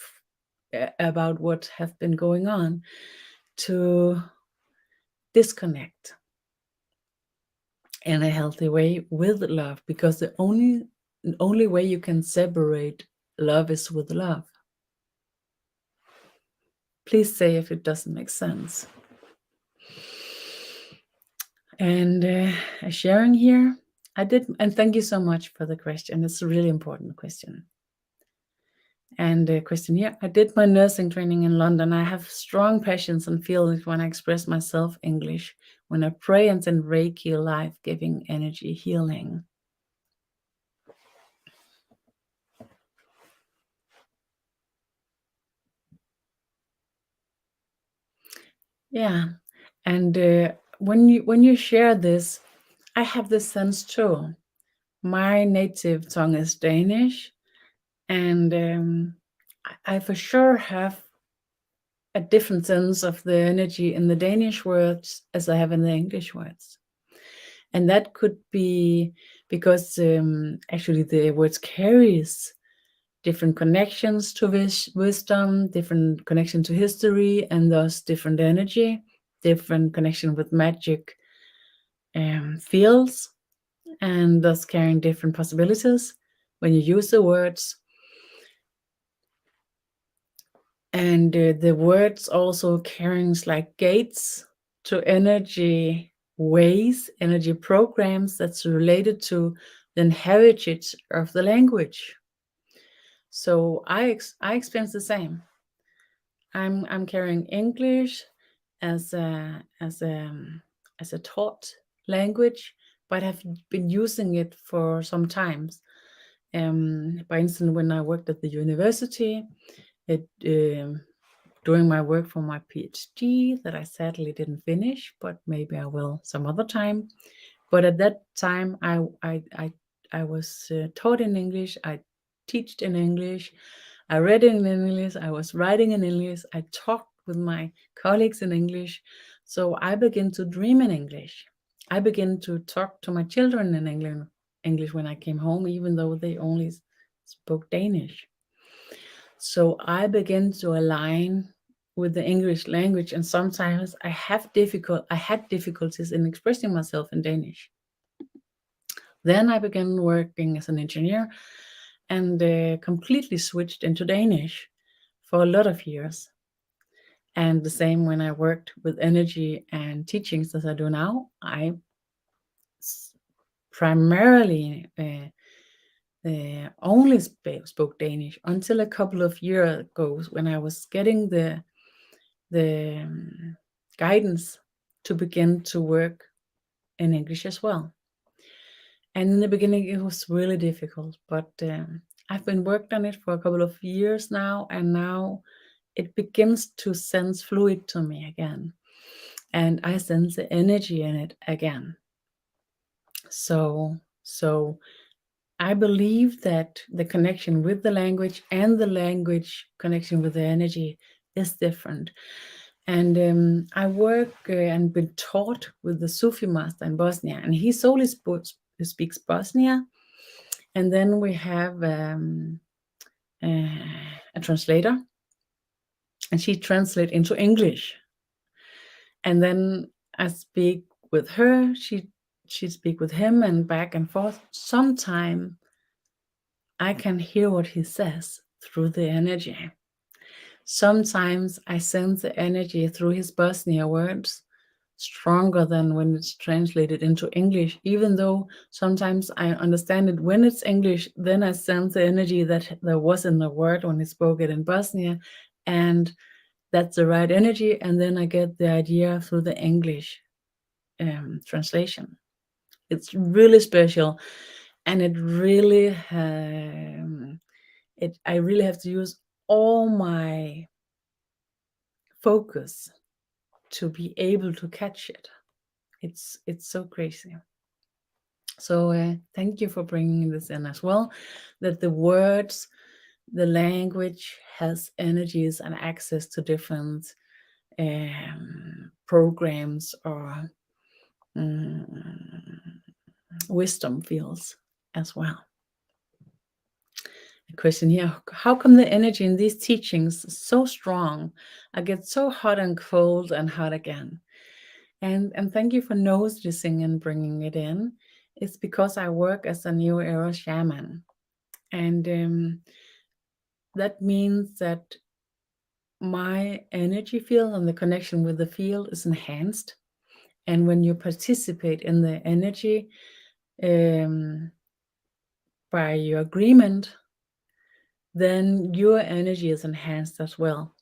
about what have been going on, to disconnect in a healthy way with love, because the only way you can separate love is with love. Please say if it doesn't make sense. And sharing here, I did, and thank you so much for the question. It's a really important question. And Christian here, I did my nursing training in London. I have strong passions and feelings when I express myself English, when I pray and send Reiki, life-giving energy healing. Yeah, and when you share this, I have this sense too. My native tongue is Danish, and I for sure have a different sense of the energy in the Danish words as I have in the English words. And that could be because actually the words carries different connections to wisdom, different connection to history, and thus different energy, different connection with magic fields, and thus carrying different possibilities when you use the words. And the words also carrying like gates to energy ways, energy programs that's related to the heritage of the language. So I experience the same. I'm carrying English as a taught language, but have been using it for some times. For instance, when I worked at the university, during my work for my PhD that I sadly didn't finish, but maybe I will some other time. But at that time, I was taught in English. I taught in English. I read in English. I was writing in English. I talked with my colleagues in English. So I began to dream in English. I began to talk to my children in English when I came home, even though they only spoke Danish. So I began to align with the English language, and sometimes I had difficulties in expressing myself in Danish. Then I began working as an engineer and completely switched into Danish for a lot of years. And the same when I worked with energy and teachings as I do now. I primarily only spoke Danish until a couple of years ago when I was getting the guidance to begin to work in English as well. And in the beginning, it was really difficult, but I've been worked on it for a couple of years now, and now it begins to sense fluid to me again, and I sense the energy in it again. So I believe that the connection with the language and the language connection with the energy is different. And I work and been taught with the Sufi master in Bosnia, and he solely speaks Bosnia. And then we have a translator, and she translates into English. And then I speak with her, she speak with him, and back and forth. Sometime I can hear what he says through the energy. Sometimes I sense the energy through his Bosnia words stronger than when it's translated into English, even though sometimes I understand it when it's English, then I sense the energy that there was in the word when he spoke it in Bosnia, and that's the right energy, and then I get the idea through the English translation. It's really special, and it really I really have to use all my focus to be able to catch it. It's so crazy. So thank you for bringing this in as well, that the words, the language has energies and access to different programs or wisdom fields as well. A question here: how come the energy in these teachings is so strong? I get so hot and cold and hot again. And thank you for noticing and bringing it in. It's because I work as a new era shaman, and that means that my energy field and the connection with the field is enhanced. And when you participate in the energy by your agreement, then your energy is enhanced as well.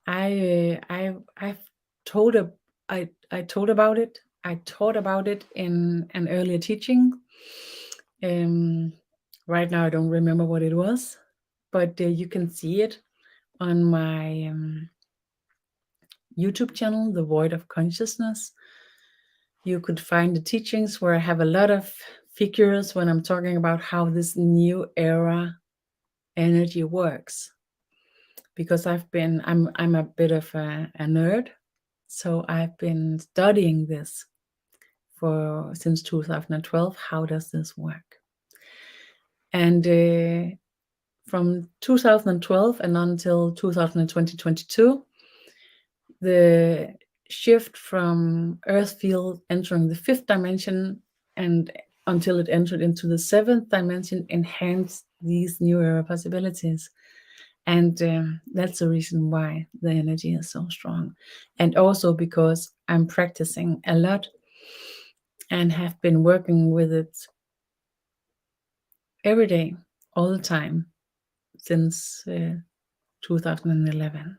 I've told a, I told about it. I taught about it in an earlier teaching. Right now I don't remember what it was, but you can see it on my YouTube channel, The Void of Consciousness. You could find the teachings where I have a lot of figures when I'm talking about how this new era energy works. Because I'm a bit of a nerd, so I've been studying this since 2012. How does this work? And from 2012 and until 2022, the shift from Earth field entering the fifth dimension and until it entered into the seventh dimension enhanced these new era possibilities. And that's the reason why the energy is so strong. And also because I'm practicing a lot and have been working with it every day, all the time, since 2011.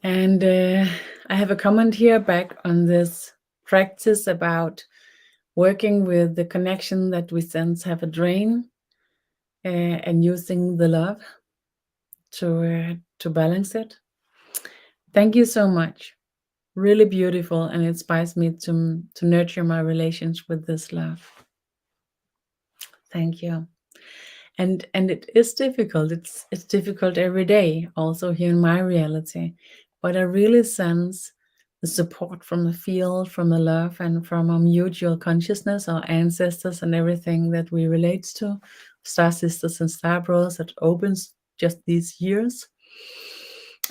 And I have a comment here back on this practice about working with the connection that we sense have a drain and using the love to balance it. Thank you so much. Really beautiful, and it inspires me to nurture my relations with this love. Thank you. And it is difficult. It's difficult every day, also here in my reality. But I really sense the support from the field, from the love, and from our mutual consciousness, our ancestors, and everything that we relate to, star sisters and star brothers, that opens just these years.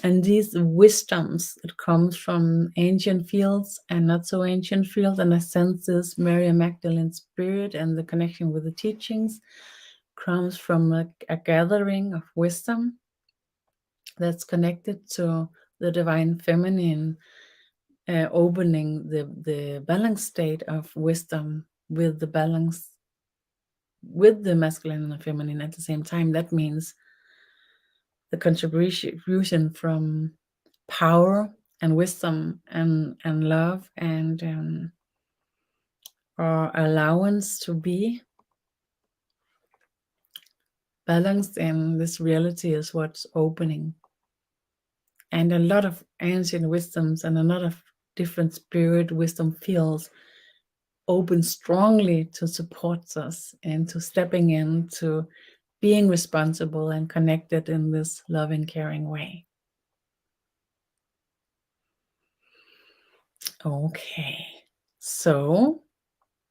And these wisdoms that comes from ancient fields and not so ancient fields, and I sense this Mary Magdalene spirit and the connection with the teachings comes from a gathering of wisdom that's connected to the divine feminine, opening the balance state of wisdom with the balance with the masculine and feminine at the same time. That means the contribution from power and wisdom and love and our allowance to be balanced in this reality is what's opening. And a lot of ancient wisdoms and a lot of different spirit wisdom fields open strongly to support us into stepping into being responsible and connected in this loving, caring way. Okay, so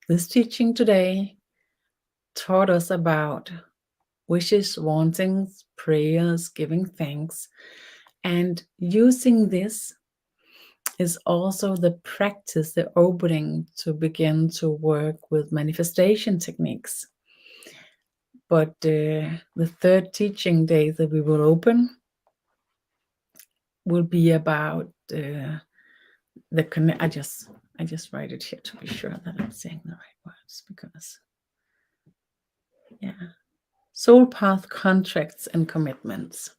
this teaching today taught us about wishes, wantings, prayers, giving thanks, and using this is also the practice, the opening to begin to work with manifestation techniques. But the third teaching day that we will open will be about the connect. I just write it here to be sure that I'm saying the right words, because soul path contracts and commitments.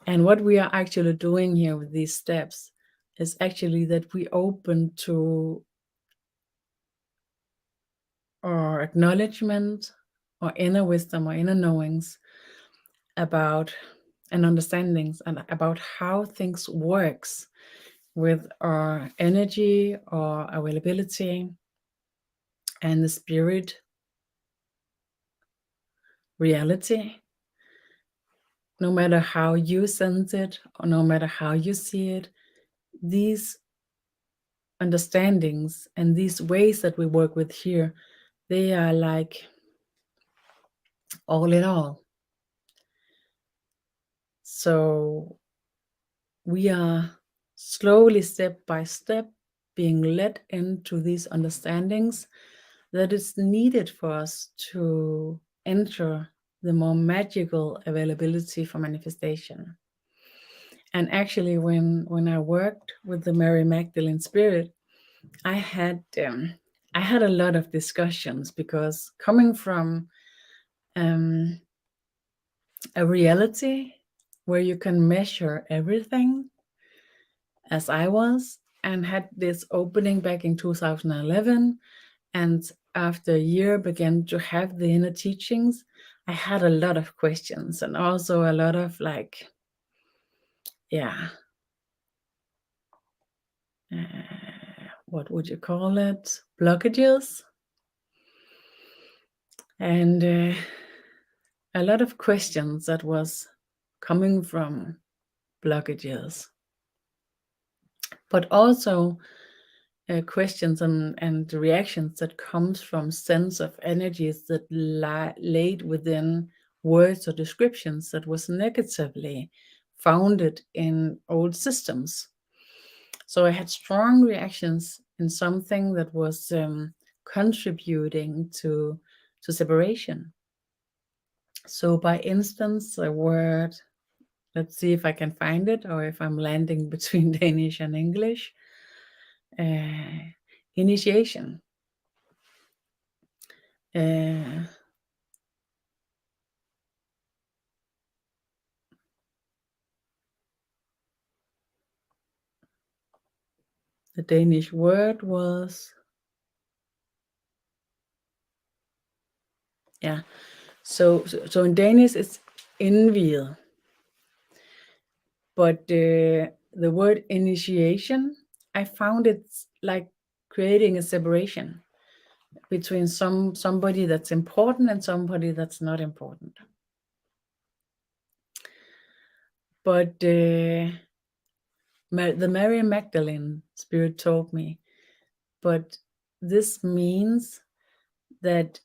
And what we are actually doing here with these steps is actually that we open to our acknowledgement or inner wisdom or inner knowings about and understandings and about how things works with our energy or availability and the spirit reality. No matter how you sense it or no matter how you see it, these understandings and these ways that we work with here, they are like all in all. So we are slowly, step by step, being led into these understandings that is needed for us to enter the more magical availability for manifestation. And actually, when I worked with the Mary Magdalene spirit, I had I had a lot of discussions because coming from a reality where you can measure everything, as I was, and had this opening back in 2011, and after a year began to have the inner teachings, I had a lot of questions and also a lot of like, yeah, what would you call it? Blockages. And a lot of questions that was coming from blockages, but also questions and reactions that comes from sense of energies that laid within words or descriptions that was negatively founded in old systems. So I had strong reactions in something that was contributing to separation. So by instance, a word, let's see if I can find it or if I'm landing between Danish and English. Initiation. The Danish word was, yeah. So in Danish it's indviet, but the word initiation, I found it's like creating a separation between somebody that's important and somebody that's not important. But the Mary Magdalene spirit told me, but this means that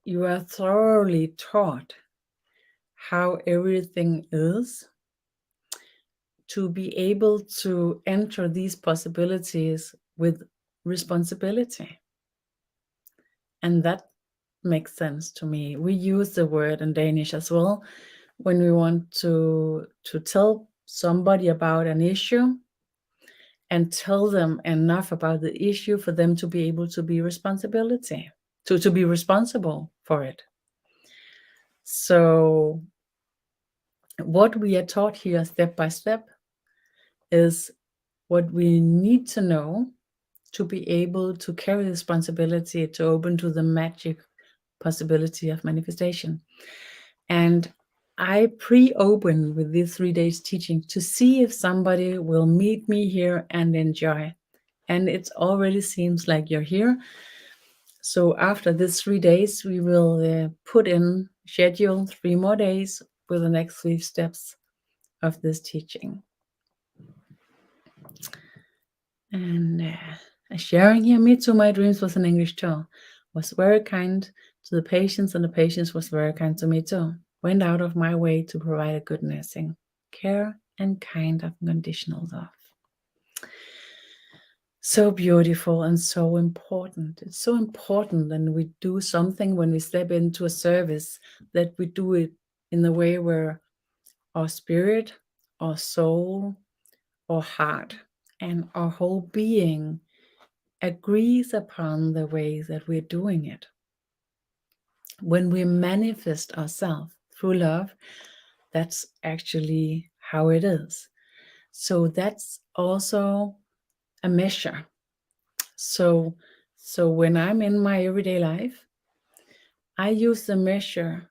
you are thoroughly taught how everything is to be able to enter these possibilities with responsibility. And that makes sense to me. We use the word in Danish as well when we want to tell somebody about an issue and tell them enough about the issue for them to be able to be responsibility, to be responsible for it. So what we are taught here step by step is what we need to know to be able to carry responsibility to open to the magic possibility of manifestation. And I pre-open with these 3 days teaching to see if somebody will meet me here and enjoy. And it already seems like you're here. So after this 3 days, we will put in schedule 3 more days with the next 3 steps of this teaching. And sharing here, me too, my dreams was in English too. Was very kind to the patients, and the patients was very kind to me too. Went out of my way to provide a good nursing care and kind of unconditional love. So beautiful and so important. It's so important when we do something, when we step into a service, that we do it in the way where our spirit, our soul, our heart, and our whole being agrees upon the way that we're doing it. When we manifest ourselves through love, that's actually how it is. So that's also a measure. So when I'm in my everyday life, I use the measure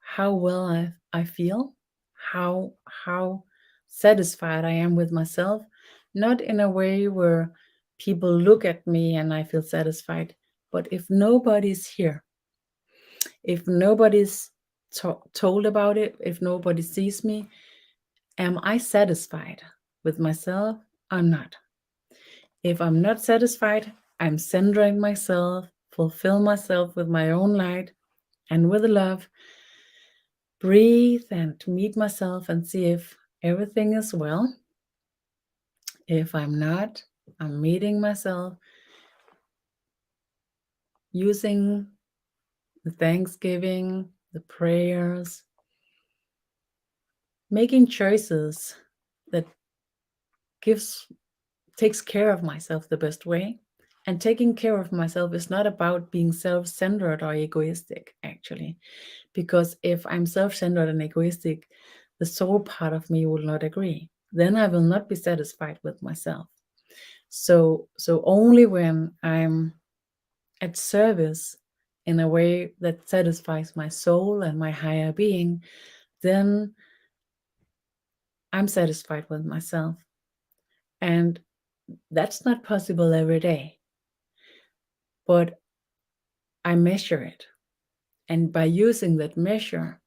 how well I feel, how satisfied I am with myself, not in a way where people look at me and I feel satisfied, but if nobody's here, if nobody's told about it, if nobody sees me, am I satisfied with myself? I'm not. If I'm not satisfied, I'm centering myself, fulfill myself with my own light and with love. Breathe and meet myself and see if everything is well. If I'm not, I'm meeting myself using the thanksgiving, the prayers, making choices that takes care of myself the best way, And taking care of myself is not about being self-centered or egoistic, actually. Because if I'm self-centered and egoistic, the soul part of me will not agree. Then I will not be satisfied with myself. So only when I'm at service in a way that satisfies my soul and my higher being, then I'm satisfied with myself. And that's not possible every day. But I measure it. And by using that measure,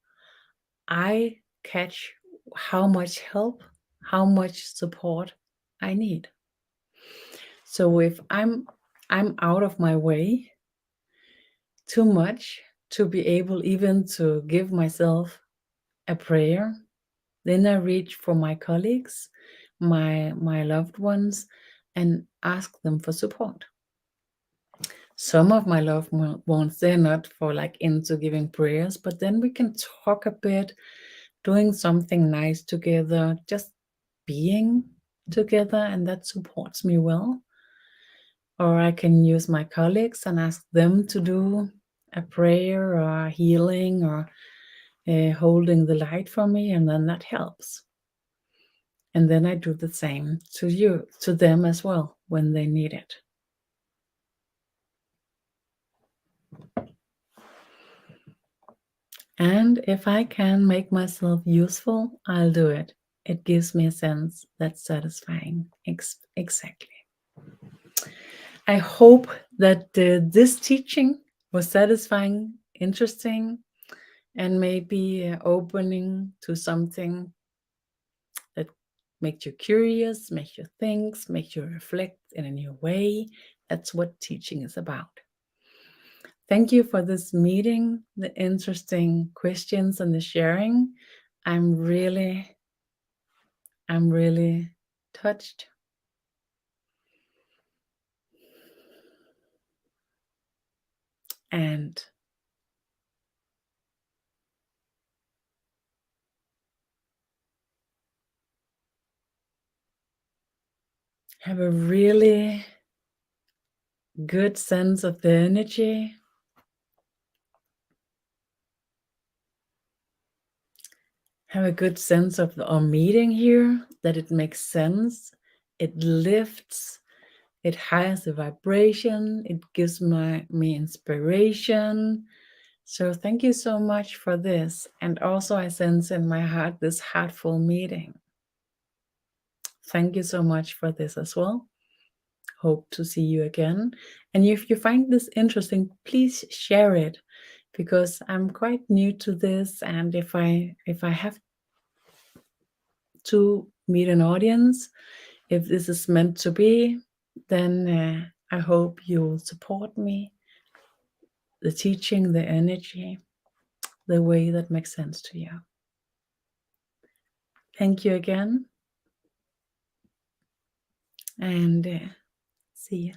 I catch how much help, how much support I need. So if I'm out of my way too much to be able even to give myself a prayer, then I reach for my colleagues, my loved ones, and ask them for support. Some of my loved ones, they're not for like into giving prayers, but then we can talk a bit, doing something nice together, just being together, and that supports me well. Or I can use my colleagues and ask them to do a prayer or a healing or holding the light for me, and then that helps. And then I do the same to them as well when they need it. And if I can make myself useful, I'll do it. It gives me a sense that's satisfying. Exactly. I hope that this teaching was satisfying, interesting, and maybe opening to something that makes you curious, makes you think, makes you reflect in a new way. That's what teaching is about. Thank you for this meeting, the interesting questions and the sharing. I'm really touched. And have a really good sense of the energy. Have a good sense of our meeting here, that it makes sense. It lifts, it has a vibration, it gives me inspiration. So thank you so much for this. And also I sense in my heart this heartful meeting. Thank you so much for this as well. Hope to see you again. And if you find this interesting, please share it, because I'm quite new to this, and if I have to meet an audience, if this is meant to be, then I hope you'll support me, the teaching, the energy, the way that makes sense to you. Thank you again, and see you.